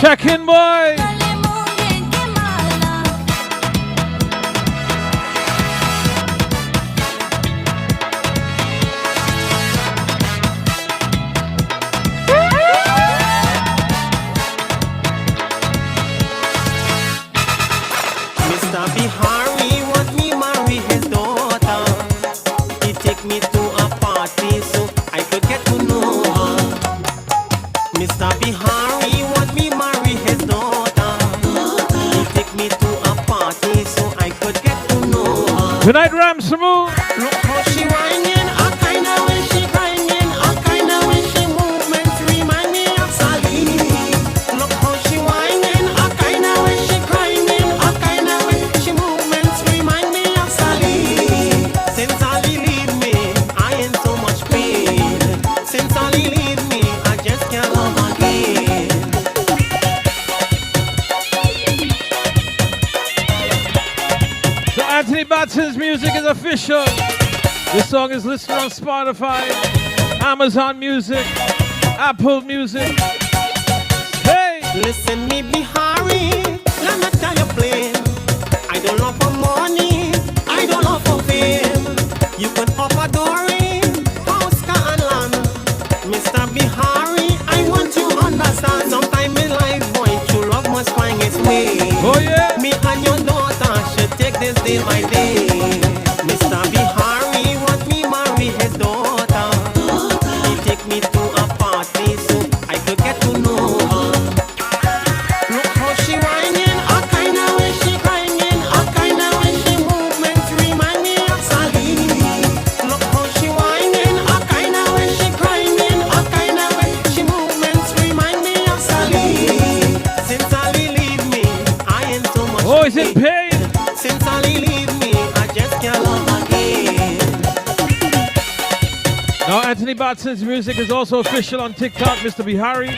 Check in, boy. Mr. Bihari want me marry his daughter. He take me to a party so I could get to know her. Mr. Bihari want me marry his daughter. He take me to a party so I could get to know her. Tonight, Ramsamu. Look how she whining, a kind of way she grinding, a kind of way she movements remind me of Sally. Look how she whining, a kind of way she grinding, a kind of way she movements remind me of Sally. Since Sally leave me, I in so much pain. Since Sally leave me, I just can't love again. So Anthony Batson's music is official. This song is listed on Spotify, Amazon Music, Apple Music. Hey! Listen me Bihari, let me tell you plain. I don't love for money, I don't love for fame. You can offer Dory, house, car and land. Mr. Bihari, I want you to understand. Sometime in life, boy, true love must find its way. Oh yeah! Me and your daughter should take this day by day. Mr. Bihari want me marry his daughter. He take me to a party so I could get to know her. Look how she whining, a kind of way she grinding, a kind of way she movements remind me of Sally. Look how she whining, a kind of way she grinding, a kind of way she movements remind me of Sally. Since Sally leave me, I ain't so much. Oh, is it pain? Since Sally leave me, I just can't love again. Now, Anthony Batson's music is also official on TikTok, Mr. Bihari.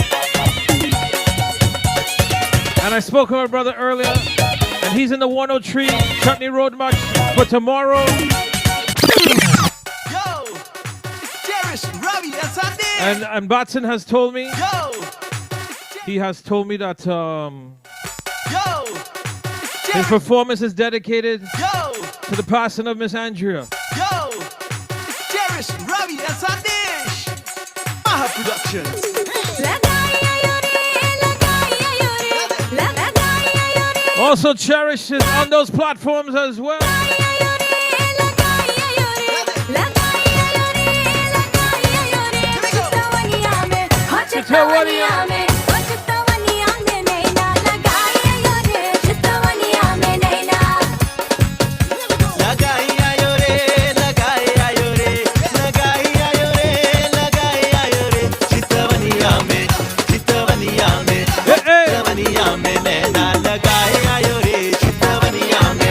And I spoke to my brother earlier, and he's in the 103 Chutney Road March for tomorrow. Yo, Cherish, Robbie, that's our name. And Batson has told me, Yo, he has told me that yo, his performance is dedicated yo, to the passing of Miss Andrea. yo, Cherish, Robbie, that's our dish. Maha Productions. Also Cherish is on those platforms as well.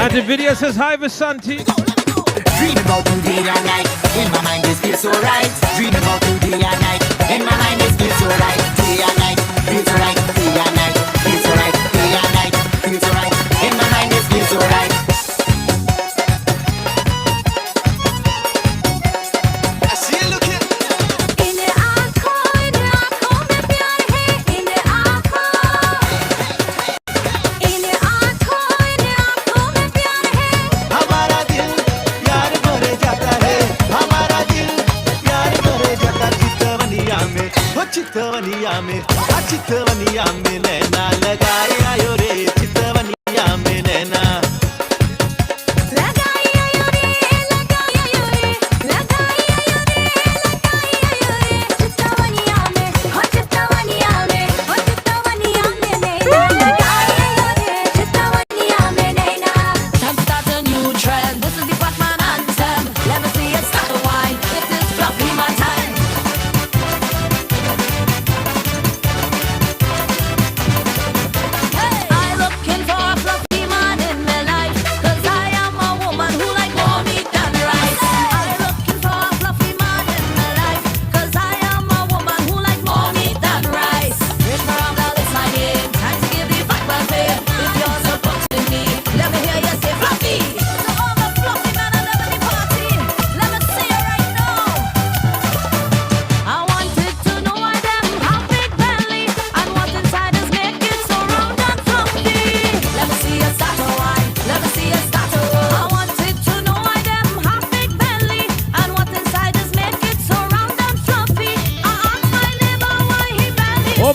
And the video says, hi Vasanti. Dream about you day and night. In my mind this feels so right. Dream about you day and night. In my mind this feels so right. Day and night, feels so right. Day and night, feels so right. Day and night, feels so right. In my mind this feels so right. I see you looking. हमारा दिल यार भरे जाता है, हमारा दिल यार भरे जाता चितवनिया में, हो चितवनिया में, आ चितवनिया में नैना लगाए आयो रे, चितवनिया में नैना Time to start a new trend. This is the Batman anthem. Let me see it start to wine. It is fluffy my time.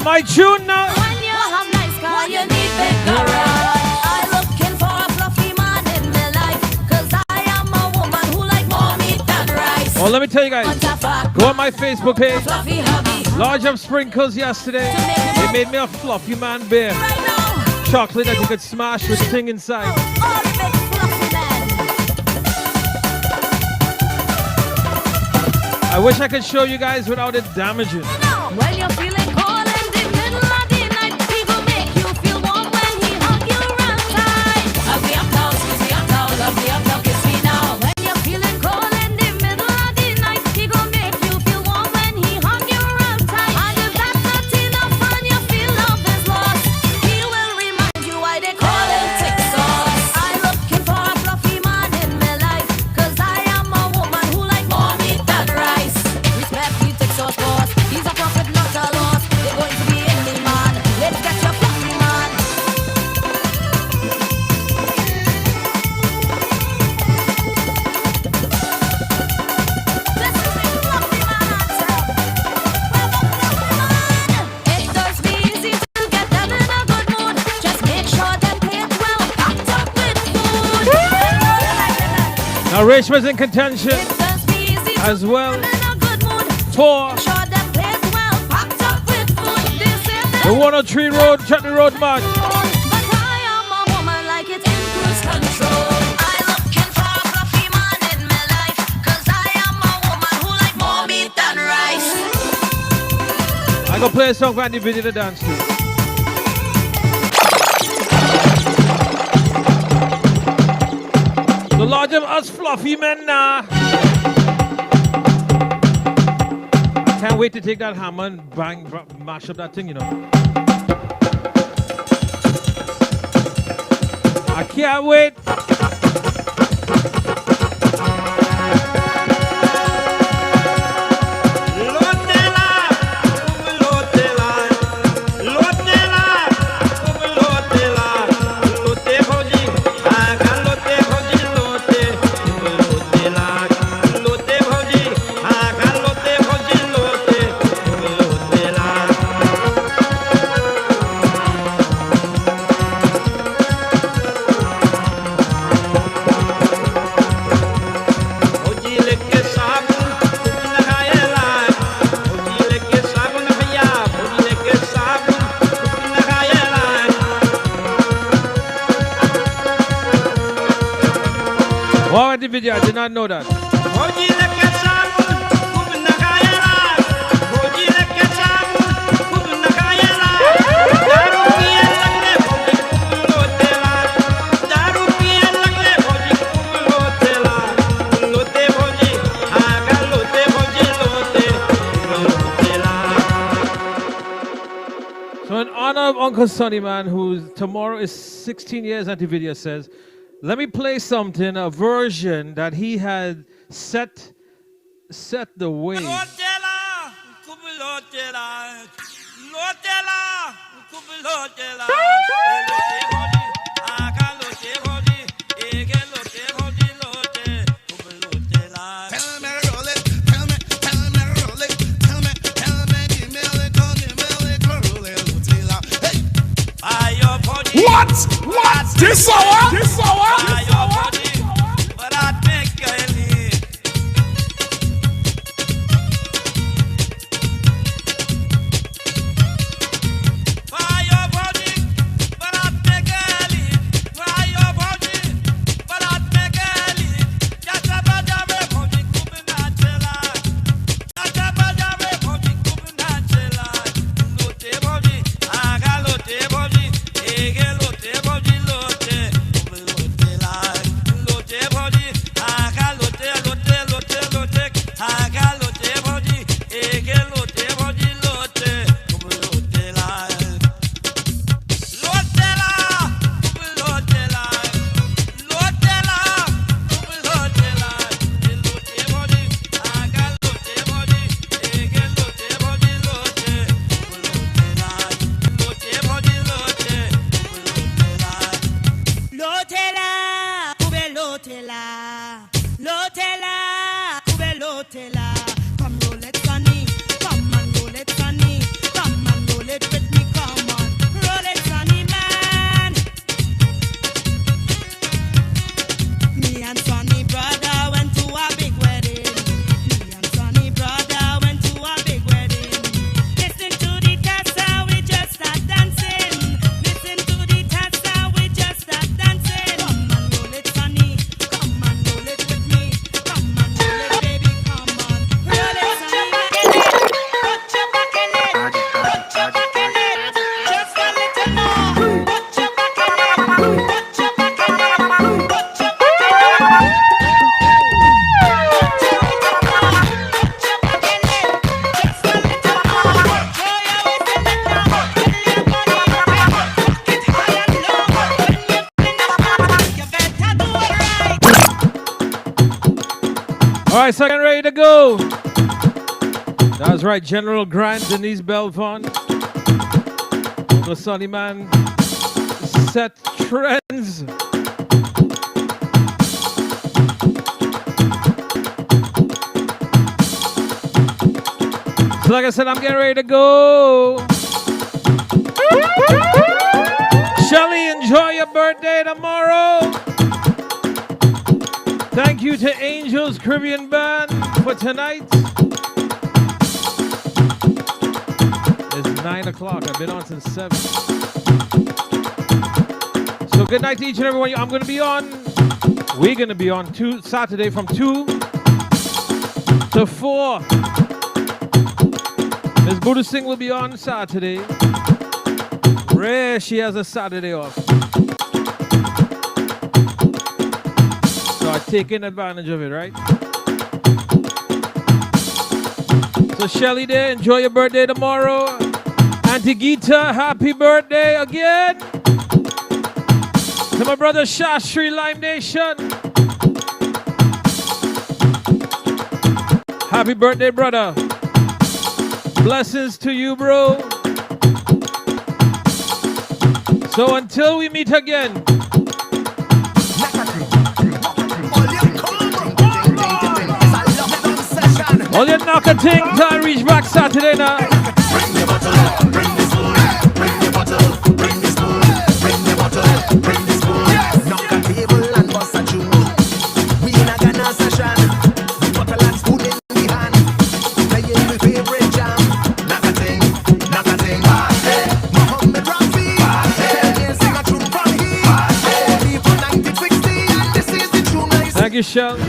My tune now. When you have nice car, you need big garage. I'm looking for a fluffy man in my life, 'cause I am a woman who like more meat than rice. Well, let me tell you guys. Go on my Facebook page. Fluffy hubby. Large up sprinkles yesterday. They made me a fluffy man beer. Chocolate that you could smash with Ting inside. I wish I could show you guys without it damaging. When you're feeling cold in the middle of the night, he will make you feel warm when he hug you real tight. Hug me up now, squeeze me up now, love me up now, kiss me now. When you're feeling cold in the middle of the night, he gon' make you feel warm when he hug you real tight. And if that's not enough and you feel love is lost, he will remind you why they call him tick sauce. I'm looking for a fluffy man in my life, 'cause I am a woman who like more meat than rice. Respect the tick sauce boss, he's a prophet, not a loss. They're going to be in me, man. Let's get your fluffy man. It does be easy to get them in a good mood. Just make sure that plate well packed up with food. Now, Rich was in contention as well for the 103 Road, Chutney Road March. I go play a song for Andy Video to dance to. The large of us fluffy men now. I can't wait to take that hammer and bang, mash up that thing, you know. I can't wait. Wow, the video, I did not know that. So in honor of Uncle Sonny, man, who's tomorrow is 16 years, Auntie Video says, let me play something, a version that he had set the way. What? This hour? Come roll it, Sonny. Come and roll it, Sonny. Come and roll it with Alright, so getting ready to go. That's right, General Grant, Denise Belfont. Uncle Sonny Man. Set trends. So like I said, I'm getting ready to go. Shelly, enjoy your birthday tomorrow. Thank you to Angels Caribbean Band for tonight. It's 9 o'clock. I've been on since 7. So good night to each and every one. I'm going to be on. We're going to be on Saturday from 2 to 4. Miss Buddha Singh will be on Saturday. Rare she has a Saturday off. So I'm taking advantage of it, right? So Shelly there, enjoy your birthday tomorrow. Auntie Gita, happy birthday again. To my brother Shastri, Lime Nation. Happy birthday, brother. Blessings to you, bro. So until we meet again. All your knocker ting time reach back Saturday now. Bring your bottle up, bring this spoon. Bring your bottle, bring this spoon. Bring your bottle, bring this spoon. Knock a table and bust a tune. We in a Ghana session. Bottle and spoon in the hand. Playing my favorite jam. Knock a ting, knock a ting. Mohammed Rafi. Sing a tune from here. People 1960 and this is the tune I sing. Thank you, Shell.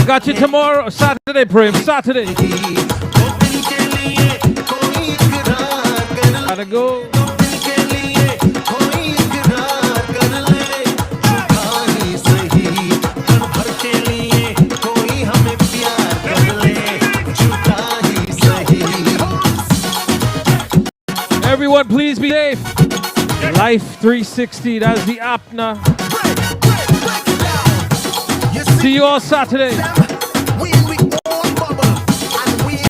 Got you tomorrow, Saturday, Prem, Saturday. Gotta go. Everyone, please be safe. Life 360, that's the app now. See you all Saturday.